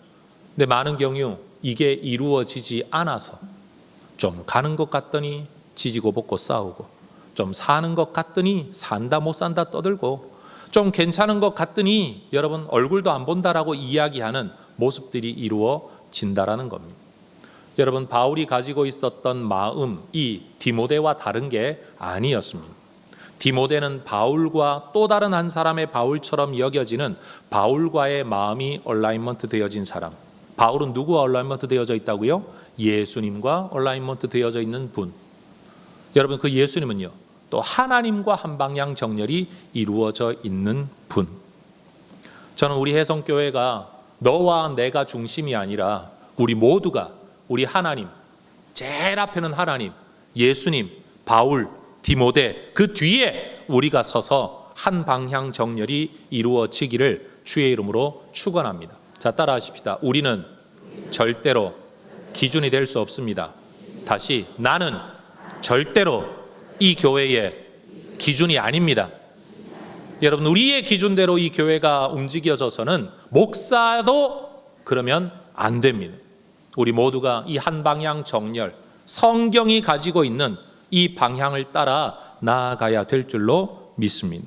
근데 많은 경우 이게 이루어지지 않아서 좀 가는 것 같더니 지지고 볶고 싸우고, 좀 사는 것 같더니 산다 못 산다 떠들고, 좀 괜찮은 것 같더니 여러분 얼굴도 안 본다라고 이야기하는 모습들이 이루어진다라는 겁니다. 여러분 바울이 가지고 있었던 마음이 디모데와 다른 게 아니었습니다. 디모데는 바울과 또 다른 한 사람의 바울처럼 여겨지는 바울과의 마음이 얼라이먼트 되어진 사람. 바울은 누구와 얼라이먼트 되어져 있다고요? 예수님과 얼라이먼트 되어져 있는 분. 여러분 그 예수님은요 또 하나님과 한 방향 정렬이 이루어져 있는 분. 저는 우리 혜성교회가 너와 내가 중심이 아니라 우리 모두가 우리 하나님, 제일 앞에는 하나님, 예수님, 바울, 디모데, 그 뒤에 우리가 서서 한 방향 정렬이 이루어지기를 주의 이름으로 축원합니다. 자, 따라하십시다. 우리는 절대로 기준이 될 수 없습니다. 다시, 나는 절대로 이 교회의 기준이 아닙니다. 여러분, 우리의 기준대로 이 교회가 움직여져서는 목사도 그러면 안 됩니다. 우리 모두가 이 한 방향 정렬, 성경이 가지고 있는 이 방향을 따라 나아가야 될 줄로 믿습니다.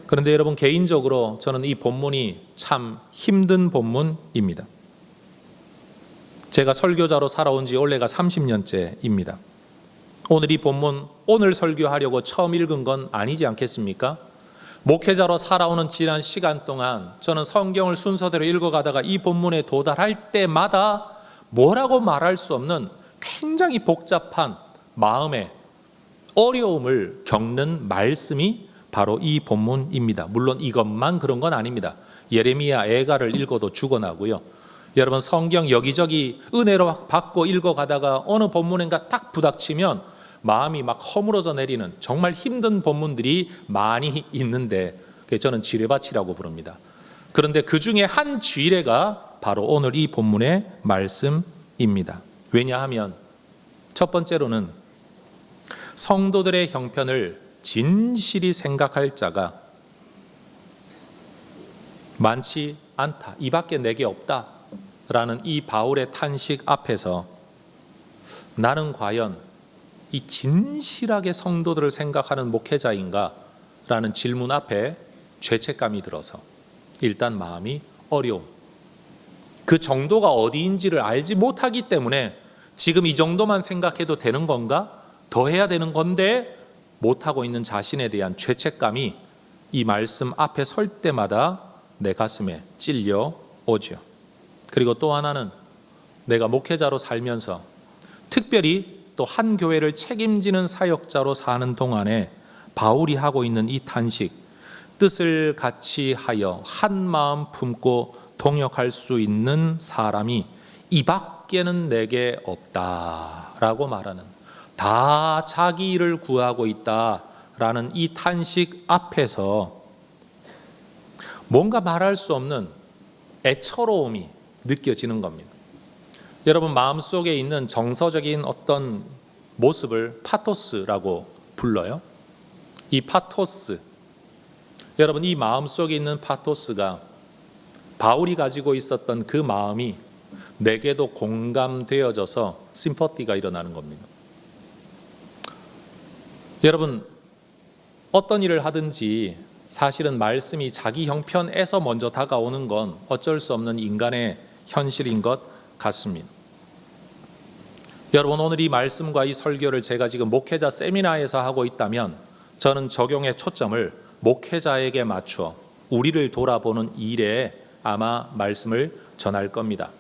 그런데 여러분, 개인적으로 저는 이 본문이 참 힘든 본문입니다. 제가 설교자로 살아온 지 올해가 30년째입니다. 오늘 이 본문, 오늘 설교하려고 처음 읽은 건 아니지 않겠습니까? 목회자로 살아오는 지난 시간 동안 저는 성경을 순서대로 읽어가다가 이 본문에 도달할 때마다 뭐라고 말할 수 없는 굉장히 복잡한 마음의 어려움을 겪는 말씀이 바로 이 본문입니다. 물론 이것만 그런 건 아닙니다. 예레미야 애가를 읽어도 죽어나고요. 여러분, 성경 여기저기 은혜로 받고 읽어가다가 어느 본문인가 딱 부닥치면 마음이 막 허물어져 내리는 정말 힘든 본문들이 많이 있는데 저는 지뢰밭이라고 부릅니다. 그런데 그 중에 한 지뢰가 바로 오늘 이 본문의 말씀입니다. 왜냐하면 첫 번째로는 성도들의 형편을 진실이 생각할 자가 많지 않다. 이밖에 내게 없다. 라는 이 바울의 탄식 앞에서 나는 과연 이 진실하게 성도들을 생각하는 목회자인가? 라는 질문 앞에 죄책감이 들어서 일단 마음이 어려움. 그 정도가 어디인지를 알지 못하기 때문에 지금 이 정도만 생각해도 되는 건가? 더 해야 되는 건데 못하고 있는 자신에 대한 죄책감이 이 말씀 앞에 설 때마다 내 가슴에 찔려오죠. 그리고 또 하나는 내가 목회자로 살면서 특별히 또 한 교회를 책임지는 사역자로 사는 동안에 바울이 하고 있는 이 탄식, 뜻을 같이 하여 한 마음 품고 동역할 수 있는 사람이 이밖에는 내게 없다라고 말하는, 다 자기 일을 구하고 있다라는 이 탄식 앞에서 뭔가 말할 수 없는 애처로움이 느껴지는 겁니다. 여러분, 마음속에 있는 정서적인 어떤 모습을 파토스라고 불러요. 이 파토스, 여러분, 이 마음속에 있는 파토스가 바울이 가지고 있었던 그 마음이 내게도 공감되어져서 심퍼티가 일어나는 겁니다. 여러분, 어떤 일을 하든지 사실은 말씀이 자기 형편에서 먼저 다가오는 건 어쩔 수 없는 인간의 현실인 것 같습니다. 여러분, 오늘 이 말씀과 이 설교를 제가 지금 목회자 세미나에서 하고 있다면 저는 적용의 초점을 목회자에게 맞추어 우리를 돌아보는 일에 아마 말씀을 전할 겁니다.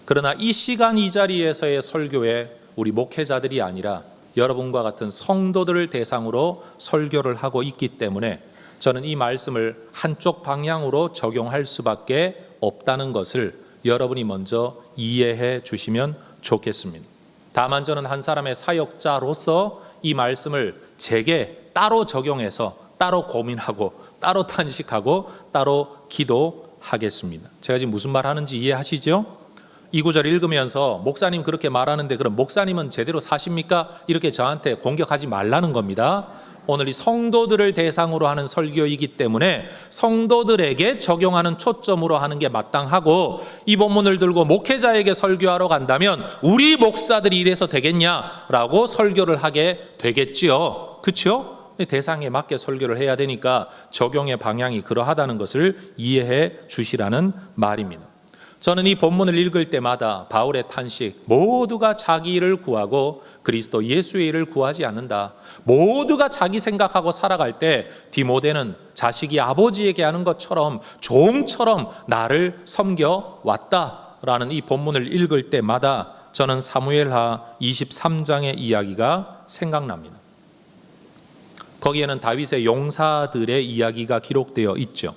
그러나 이 시간 이 자리에서의 설교에 우리 목회자들이 아니라 여러분과 같은 성도들을 대상으로 설교를 하고 있기 때문에 저는 이 말씀을 한쪽 방향으로 적용할 수밖에 없다는 것을 여러분이 먼저 이해해 주시면 좋겠습니다. 다만 저는 한 사람의 사역자로서 이 말씀을 제게 따로 적용해서 따로 고민하고 따로 탄식하고 따로 기도하겠습니다. 제가 지금 무슨 말 하는지 이해하시죠? 이 구절 읽으면서 목사님 그렇게 말하는데 그럼 목사님은 제대로 사십니까? 이렇게 저한테 공격하지 말라는 겁니다. 오늘 이 성도들을 대상으로 하는 설교이기 때문에 성도들에게 적용하는 초점으로 하는 게 마땅하고, 이 본문을 들고 목회자에게 설교하러 간다면 우리 목사들이 이래서 되겠냐라고 설교를 하게 되겠지요. 그렇죠? 대상에 맞게 설교를 해야 되니까 적용의 방향이 그러하다는 것을 이해해 주시라는 말입니다. 저는 이 본문을 읽을 때마다 바울의 탄식, 모두가 자기 일을 구하고 그리스도 예수의 일을 구하지 않는다. 모두가 자기 생각하고 살아갈 때 디모데는 자식이 아버지에게 하는 것처럼 종처럼 나를 섬겨왔다라는 이 본문을 읽을 때마다 저는 사무엘하 23장의 이야기가 생각납니다. 거기에는 다윗의 용사들의 이야기가 기록되어 있죠.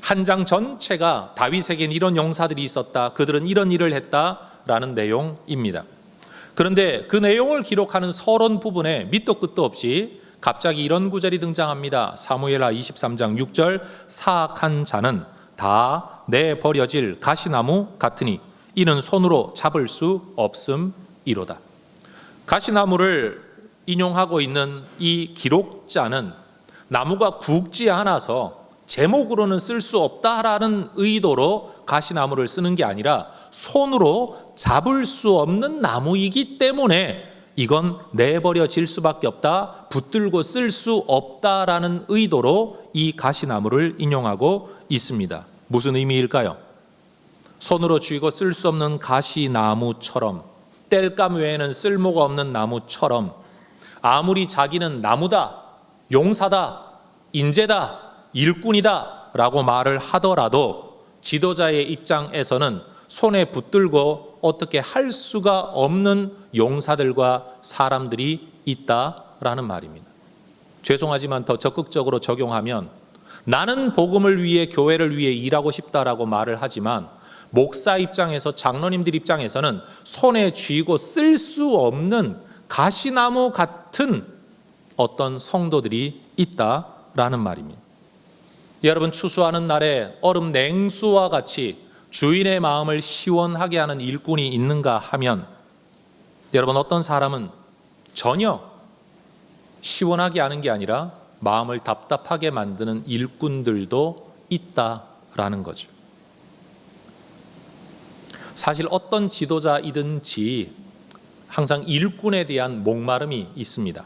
한 장 전체가 다윗에겐 이런 용사들이 있었다, 그들은 이런 일을 했다라는 내용입니다. 그런데 그 내용을 기록하는 서론 부분에 밑도 끝도 없이 갑자기 이런 구절이 등장합니다. 사무엘하 23장 6절, 사악한 자는 다 내버려질 가시나무 같으니 이는 손으로 잡을 수 없음이로다. 가시나무를 인용하고 있는 이 기록자는 나무가 굵지 않아서 제목으로는 쓸 수 없다라는 의도로 가시나무를 쓰는 게 아니라 손으로 잡을 수 없는 나무이기 때문에 이건 내버려질 수밖에 없다, 붙들고 쓸 수 없다라는 의도로 이 가시나무를 인용하고 있습니다. 무슨 의미일까요? 손으로 쥐고 쓸 수 없는 가시나무처럼, 땔감 외에는 쓸모가 없는 나무처럼 아무리 자기는 나무다, 용사다, 인재다, 일꾼이다 라고 말을 하더라도 지도자의 입장에서는 손에 붙들고 어떻게 할 수가 없는 용사들과 사람들이 있다라는 말입니다. 죄송하지만 더 적극적으로 적용하면 나는 복음을 위해, 교회를 위해 일하고 싶다라고 말을 하지만 목사 입장에서, 장로님들 입장에서는 손에 쥐고 쓸 수 없는 가시나무 같은 어떤 성도들이 있다라는 말입니다. 여러분, 추수하는 날에 얼음 냉수와 같이 주인의 마음을 시원하게 하는 일꾼이 있는가 하면, 여러분, 어떤 사람은 전혀 시원하게 하는 게 아니라 마음을 답답하게 만드는 일꾼들도 있다라는 거죠. 사실 어떤 지도자이든지 항상 일꾼에 대한 목마름이 있습니다.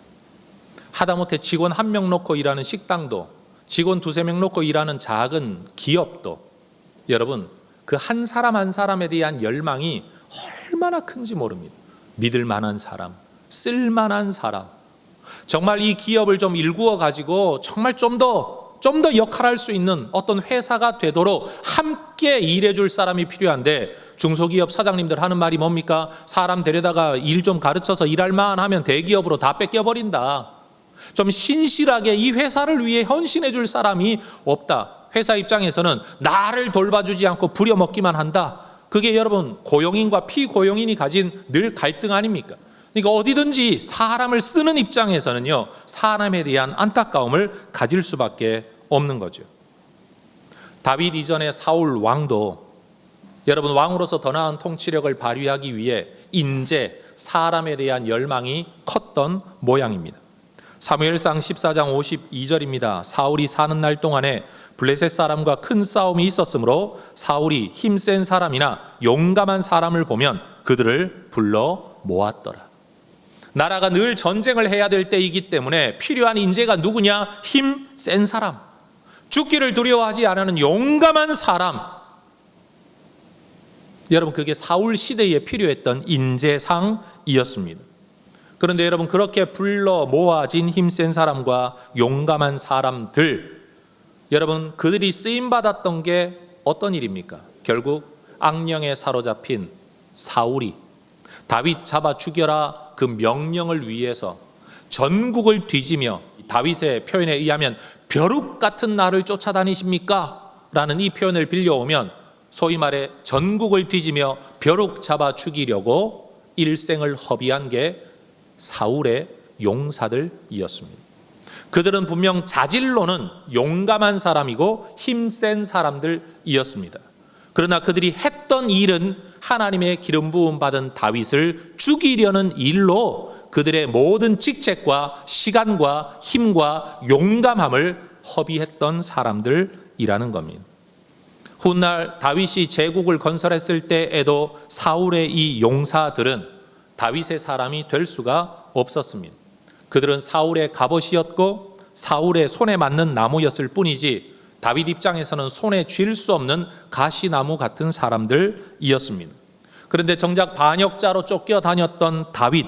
하다못해 직원 1명 놓고 일하는 식당도, 직원 2-3명 놓고 일하는 작은 기업도, 여러분, 그 한 사람 한 사람에 대한 열망이 얼마나 큰지 모릅니다. 믿을 만한 사람, 쓸 만한 사람, 정말 이 기업을 좀 일구어 가지고 정말 좀 더 역할할 수 있는 어떤 회사가 되도록 함께 일해줄 사람이 필요한데, 중소기업 사장님들 하는 말이 뭡니까? 사람 데려다가 일 좀 가르쳐서 일할 만하면 대기업으로 다 뺏겨버린다. 좀 신실하게 이 회사를 위해 헌신해 줄 사람이 없다. 회사 입장에서는 나를 돌봐주지 않고 부려먹기만 한다. 그게 여러분, 고용인과 피고용인이 가진 늘 갈등 아닙니까? 그러니까 어디든지 사람을 쓰는 입장에서는요, 사람에 대한 안타까움을 가질 수밖에 없는 거죠. 다윗 이전의 사울 왕도 여러분, 왕으로서 더 나은 통치력을 발휘하기 위해 인재, 사람에 대한 열망이 컸던 모양입니다. 사무엘상 14장 52절입니다. 사울이 사는 날 동안에 블레셋 사람과 큰 싸움이 있었으므로 사울이 힘센 사람이나 용감한 사람을 보면 그들을 불러 모았더라. 나라가 늘 전쟁을 해야 될 때이기 때문에 필요한 인재가 누구냐? 힘센 사람, 죽기를 두려워하지 않는 용감한 사람. 여러분, 그게 사울 시대에 필요했던 인재상이었습니다. 그런데 여러분, 그렇게 불러 모아진 힘센 사람과 용감한 사람들, 여러분, 그들이 쓰임받았던 게 어떤 일입니까? 결국 악령에 사로잡힌 사울이 다윗 잡아 죽여라 그 명령을 위해서 전국을 뒤지며, 다윗의 표현에 의하면 벼룩 같은 나를 쫓아다니십니까? 라는 이 표현을 빌려오면 소위 말해 전국을 뒤지며 벼룩 잡아 죽이려고 일생을 허비한 게 사울의 용사들이었습니다. 그들은 분명 자질로는 용감한 사람이고 힘센 사람들이었습니다. 그러나 그들이 했던 일은 하나님의 기름 부음 받은 다윗을 죽이려는 일로 그들의 모든 직책과 시간과 힘과 용감함을 허비했던 사람들이라는 겁니다. 훗날 다윗이 제국을 건설했을 때에도 사울의 이 용사들은 다윗의 사람이 될 수가 없었습니다. 그들은 사울의 갑옷이었고 사울의 손에 맞는 나무였을 뿐이지 다윗 입장에서는 손에 쥘 수 없는 가시나무 같은 사람들이었습니다. 그런데 정작 반역자로 쫓겨다녔던 다윗,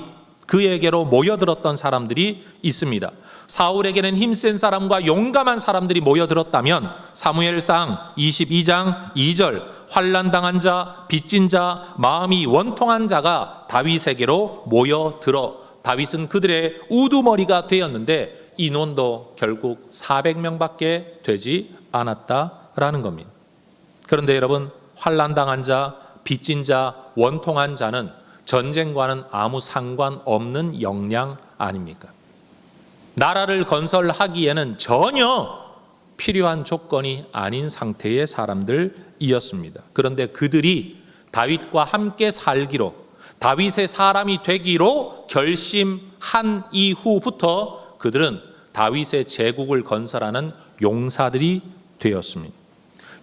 그에게로 모여들었던 사람들이 있습니다. 사울에게는 힘센 사람과 용감한 사람들이 모여들었다면 사무엘상 22장 2절, 환난당한 자, 빚진 자, 마음이 원통한 자가 다윗에게로 모여들어 다윗은 그들의 우두머리가 되었는데 인원도 결국 400명밖에 되지 않았다라는 겁니다. 그런데 여러분, 환난당한 자, 빚진 자, 원통한 자는 전쟁과는 아무 상관없는 역량 아닙니까? 나라를 건설하기에는 전혀 필요한 조건이 아닌 상태의 사람들이었습니다. 그런데 그들이 다윗과 함께 살기로, 다윗의 사람이 되기로 결심한 이후부터 그들은 다윗의 제국을 건설하는 용사들이 되었습니다.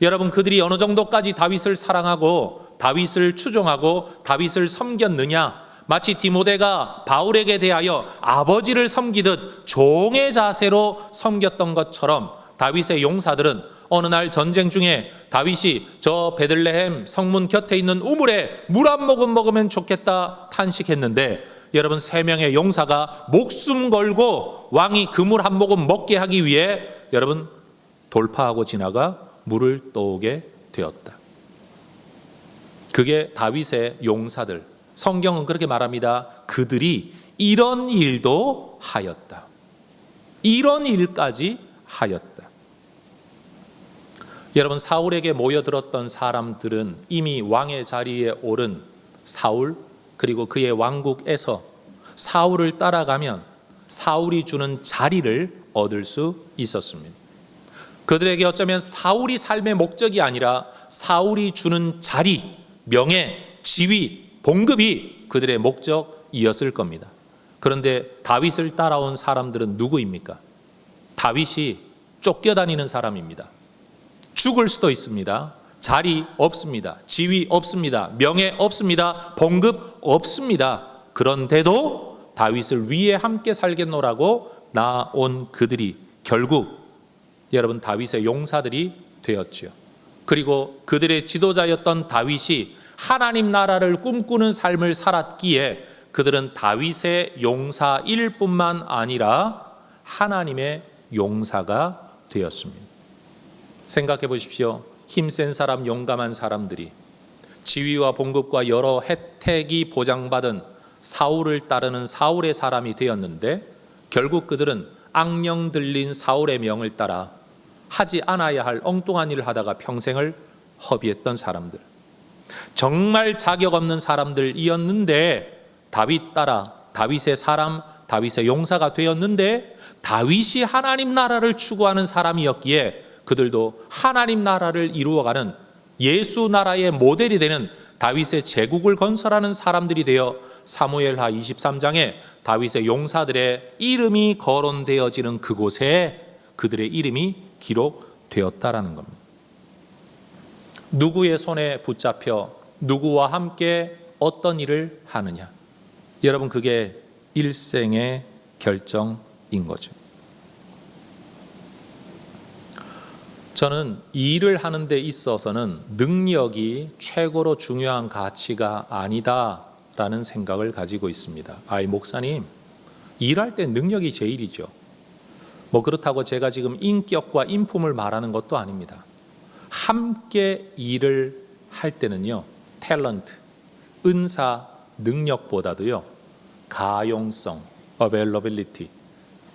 여러분, 그들이 어느 정도까지 다윗을 사랑하고 다윗을 추종하고 다윗을 섬겼느냐? 마치 디모데가 바울에게 대하여 아버지를 섬기듯 종의 자세로 섬겼던 것처럼 다윗의 용사들은 어느 날 전쟁 중에 다윗이 저 베들레헴 성문 곁에 있는 우물에 물 한 모금 먹으면 좋겠다 탄식했는데, 여러분, 3명의 용사가 목숨 걸고 왕이 그 물 한 모금 먹게 하기 위해 여러분 돌파하고 지나가 물을 떠오게 되었다. 그게 다윗의 용사들. 성경은 그렇게 말합니다. 그들이 이런 일도 하였다. 이런 일까지 하였다. 여러분, 사울에게 모여들었던 사람들은 이미 왕의 자리에 오른 사울, 그리고 그의 왕국에서 사울을 따라가면 사울이 주는 자리를 얻을 수 있었습니다. 그들에게 어쩌면 사울이 삶의 목적이 아니라 사울이 주는 자리, 명예, 지위, 봉급이 그들의 목적이었을 겁니다. 그런데 다윗을 따라온 사람들은 누구입니까? 다윗이 쫓겨다니는 사람입니다. 죽을 수도 있습니다. 자리 없습니다. 지위 없습니다. 명예 없습니다. 봉급 없습니다. 그런데도 다윗을 위해 함께 살겠노라고 나온 그들이 결국 여러분 다윗의 용사들이 되었지요. 그리고 그들의 지도자였던 다윗이 하나님 나라를 꿈꾸는 삶을 살았기에 그들은 다윗의 용사일 뿐만 아니라 하나님의 용사가 되었습니다. 생각해 보십시오. 힘센 사람, 용감한 사람들이 지위와 봉급과 여러 혜택이 보장받은 사울을 따르는 사울의 사람이 되었는데, 결국 그들은 악령 들린 사울의 명을 따라 하지 않아야 할 엉뚱한 일을 하다가 평생을 허비했던 사람들, 정말 자격 없는 사람들이었는데 다윗 따라 다윗의 사람, 다윗의 용사가 되었는데, 다윗이 하나님 나라를 추구하는 사람이었기에 그들도 하나님 나라를 이루어가는 예수 나라의 모델이 되는 다윗의 제국을 건설하는 사람들이 되어 사무엘하 23장에 다윗의 용사들의 이름이 거론되어지는 그곳에 그들의 이름이 기록되었다라는 겁니다. 누구의 손에 붙잡혀 누구와 함께 어떤 일을 하느냐, 여러분, 그게 일생의 결정인 거죠. 저는 이 일을 하는 데 있어서는 능력이 최고로 중요한 가치가 아니다라는 생각을 가지고 있습니다. 목사님, 일할 때 능력이 제일이죠. 그렇다고 제가 지금 인격과 인품을 말하는 것도 아닙니다. 함께 일을 할 때는요, 탤런트, 은사, 능력보다도요, 가용성, availability,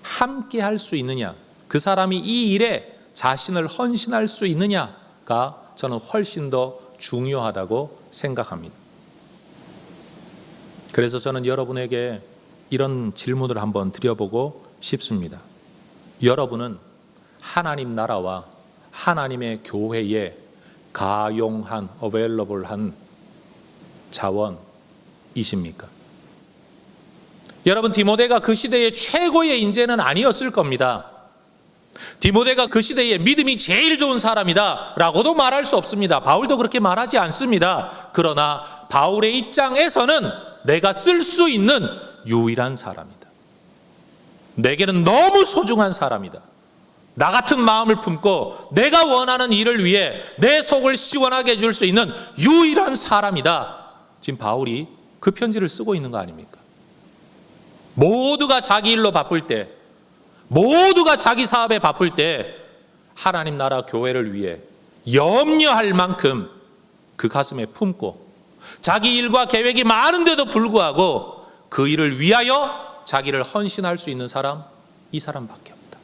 함께 할 수 있느냐, 그 사람이 이 일에 자신을 헌신할 수 있느냐가 저는 훨씬 더 중요하다고 생각합니다. 그래서 저는 여러분에게 이런 질문을 한번 드려보고 싶습니다. 여러분은 하나님 나라와 하나님의 교회에 가용한, available한 자원이십니까? 여러분, 디모데가 그 시대의 최고의 인재는 아니었을 겁니다. 디모데가 그 시대에 믿음이 제일 좋은 사람이다 라고도 말할 수 없습니다. 바울도 그렇게 말하지 않습니다. 그러나 바울의 입장에서는 내가 쓸 수 있는 유일한 사람이다. 내게는 너무 소중한 사람이다. 나 같은 마음을 품고 내가 원하는 일을 위해 내 속을 시원하게 해줄 수 있는 유일한 사람이다. 지금 바울이 그 편지를 쓰고 있는 거 아닙니까? 모두가 자기 일로 바쁠 때, 모두가 자기 사업에 바쁠 때 하나님 나라 교회를 위해 염려할 만큼 그 가슴에 품고, 자기 일과 계획이 많은데도 불구하고 그 일을 위하여 자기를 헌신할 수 있는 사람, 이 사람밖에 없다.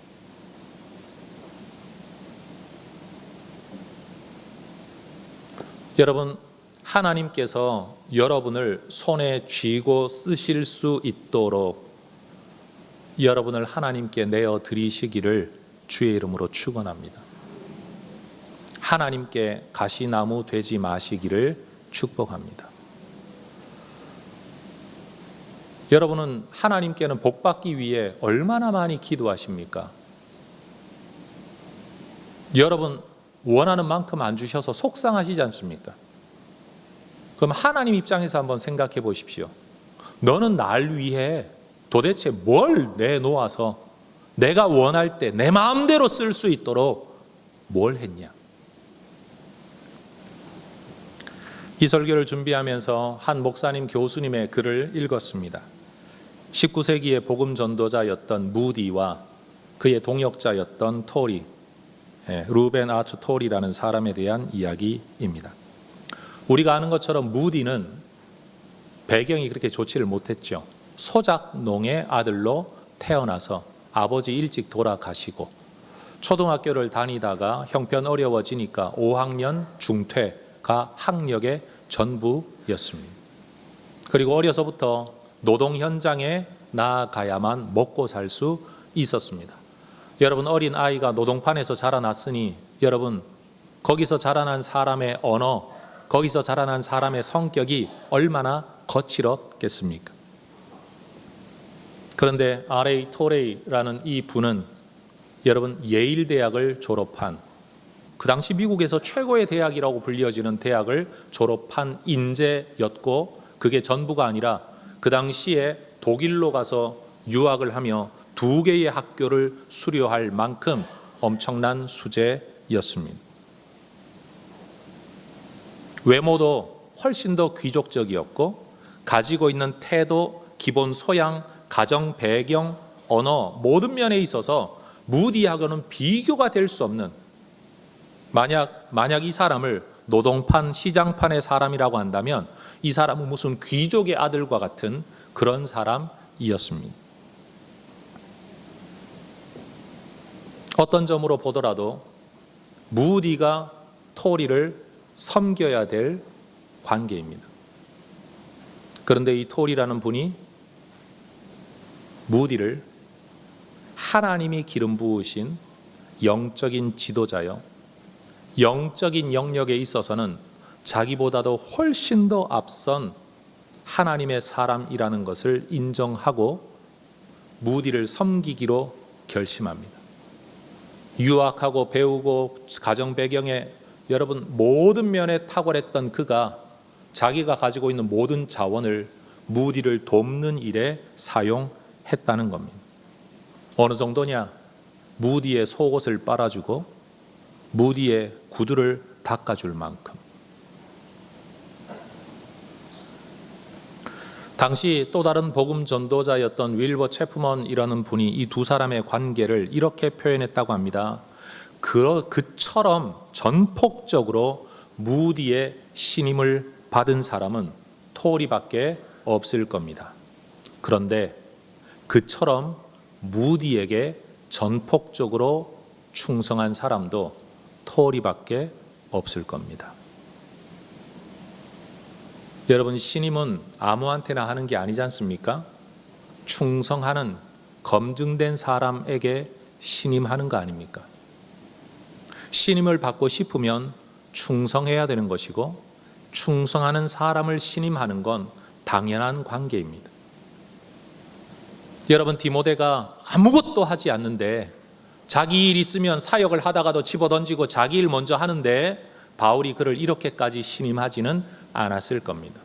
여러분, 하나님께서 여러분을 손에 쥐고 쓰실 수 있도록 여러분을 하나님께 내어 드리시기를 주의 이름으로 축원합니다. 하나님께 가시나무 되지 마시기를 축복합니다. 여러분은 하나님께는 복받기 위해 얼마나 많이 기도하십니까? 여러분 원하는 만큼 안 주셔서 속상하시지 않습니까? 그럼 하나님 입장에서 한번 생각해 보십시오. 너는 날 위해 도대체 뭘 내놓아서 내가 원할 때 내 마음대로 쓸 수 있도록 뭘 했냐? 이 설교를 준비하면서 한 목사님 교수님의 글을 읽었습니다. 19세기의 복음 전도자였던 무디와 그의 동역자였던 토리, 루벤 아츠 토리라는 사람에 대한 이야기입니다. 우리가 아는 것처럼 무디는 배경이 그렇게 좋지를 못했죠. 소작농의 아들로 태어나서 아버지 일찍 돌아가시고 초등학교를 다니다가 형편 어려워지니까 5학년 중퇴가 학력의 전부였습니다. 그리고 어려서부터 노동 현장에 나아가야만 먹고 살 수 있었습니다. 여러분 어린 아이가 노동판에서 자라났으니 여러분 거기서 자라난 사람의 언어, 거기서 자라난 사람의 성격이 얼마나 거칠었겠습니까? 그런데 R.A. 토레이라는 이 분은 여러분 예일 대학을 졸업한, 그 당시 미국에서 최고의 대학이라고 불려지는 대학을 졸업한 인재였고, 그게 전부가 아니라 그 당시에 독일로 가서 유학을 하며 2개의 학교를 수료할 만큼 엄청난 수재였습니다. 외모도 훨씬 더 귀족적이었고 가지고 있는 태도, 기본 소양, 가정 배경, 언어 모든 면에 있어서 무디하고는 비교가 될 수 없는, 만약 이 사람을 노동판, 시장판의 사람이라고 한다면 이 사람은 무슨 귀족의 아들과 같은 그런 사람이었습니다. 어떤 점으로 보더라도 무디가 토리를 섬겨야 될 관계입니다. 그런데 이 토리라는 분이 무디를 하나님이 기름 부으신 영적인 지도자요, 영적인 영역에 있어서는 자기보다도 훨씬 더 앞선 하나님의 사람이라는 것을 인정하고 무디를 섬기기로 결심합니다. 유학하고 배우고 가정 배경에 여러분 모든 면에 탁월했던 그가 자기가 가지고 있는 모든 자원을 무디를 돕는 일에 사용했다는 겁니다. 어느 정도냐? 무디의 속옷을 빨아주고 무디의 구두를 닦아줄 만큼. 당시 또 다른 복음 전도자였던 윌버 체프먼이라는 분이 이 두 사람의 관계를 이렇게 표현했다고 합니다. 그처럼 전폭적으로 무디의 신임을 받은 사람은 토리밖에 없을 겁니다. 그런데 그처럼 무디에게 전폭적으로 충성한 사람도 토리밖에 없을 겁니다. 여러분 신임은 아무한테나 하는 게 아니지 않습니까? 충성하는 검증된 사람에게 신임하는 거 아닙니까? 신임을 받고 싶으면 충성해야 되는 것이고 충성하는 사람을 신임하는 건 당연한 관계입니다. 여러분 디모데가 아무것도 하지 않는데 자기 일 있으면 사역을 하다가도 집어던지고 자기 일 먼저 하는데 바울이 그를 이렇게까지 신임하지는 않았을 겁니다.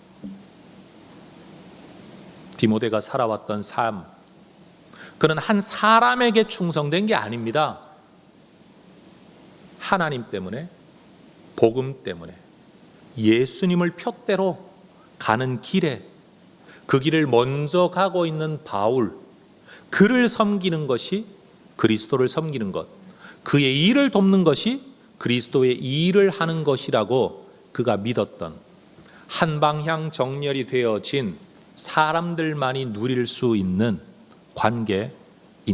디모데가 살아왔던 삶, 그는 한 사람에게 충성된 게 아닙니다. 하나님 때문에, 복음 때문에, 예수님을 푯대로 가는 길에 그 길을 먼저 가고 있는 바울, 그를 섬기는 것이 그리스도를 섬기는 것, 그의 일을 돕는 것이 그리스도의 일을 하는 것이라고 그가 믿었던, 한 방향 정렬이 되어진 사람들만이 누릴 수 있는 관계인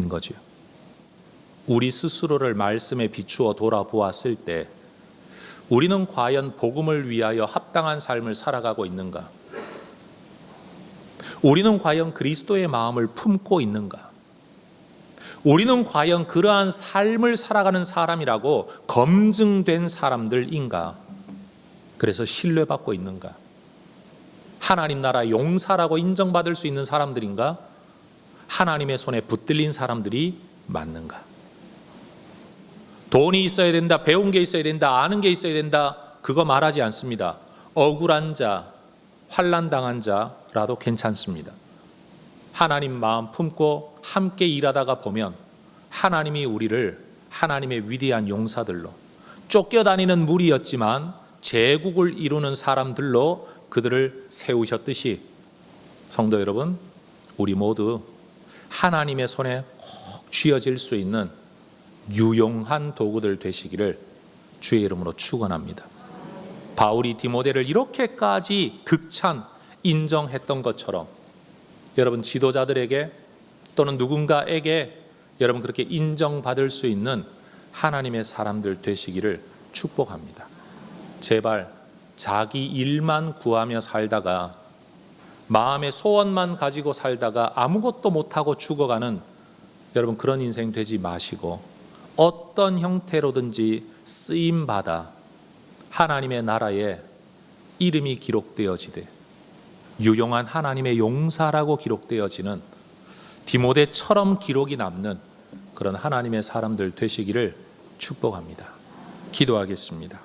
거죠. 우리 스스로를 말씀에 비추어 돌아보았을 때 우리는 과연 복음을 위하여 합당한 삶을 살아가고 있는가? 우리는 과연 그리스도의 마음을 품고 있는가? 우리는 과연 그러한 삶을 살아가는 사람이라고 검증된 사람들인가? 그래서 신뢰받고 있는가? 하나님 나라 용사라고 인정받을 수 있는 사람들인가? 하나님의 손에 붙들린 사람들이 맞는가? 돈이 있어야 된다, 배운 게 있어야 된다, 아는 게 있어야 된다, 그거 말하지 않습니다. 억울한 자, 환난 당한 자라도 괜찮습니다. 하나님 마음 품고 함께 일하다가 보면 하나님이 우리를 하나님의 위대한 용사들로, 쫓겨다니는 무리였지만 제국을 이루는 사람들로 그들을 세우셨듯이, 성도 여러분, 우리 모두 하나님의 손에 꼭 쥐어질 수 있는 유용한 도구들 되시기를 주의 이름으로 축원합니다. 바울이 디모데를 이렇게까지 극찬 인정했던 것처럼 여러분 지도자들에게 또는 누군가에게 여러분 그렇게 인정받을 수 있는 하나님의 사람들 되시기를 축복합니다. 제발 자기 일만 구하며 살다가 마음의 소원만 가지고 살다가 아무것도 못하고 죽어가는 여러분 그런 인생 되지 마시고 어떤 형태로든지 쓰임받아 하나님의 나라에 이름이 기록되어지되 유용한 하나님의 용사라고 기록되어지는 디모데처럼 기록이 남는 그런 하나님의 사람들 되시기를 축복합니다. 기도하겠습니다.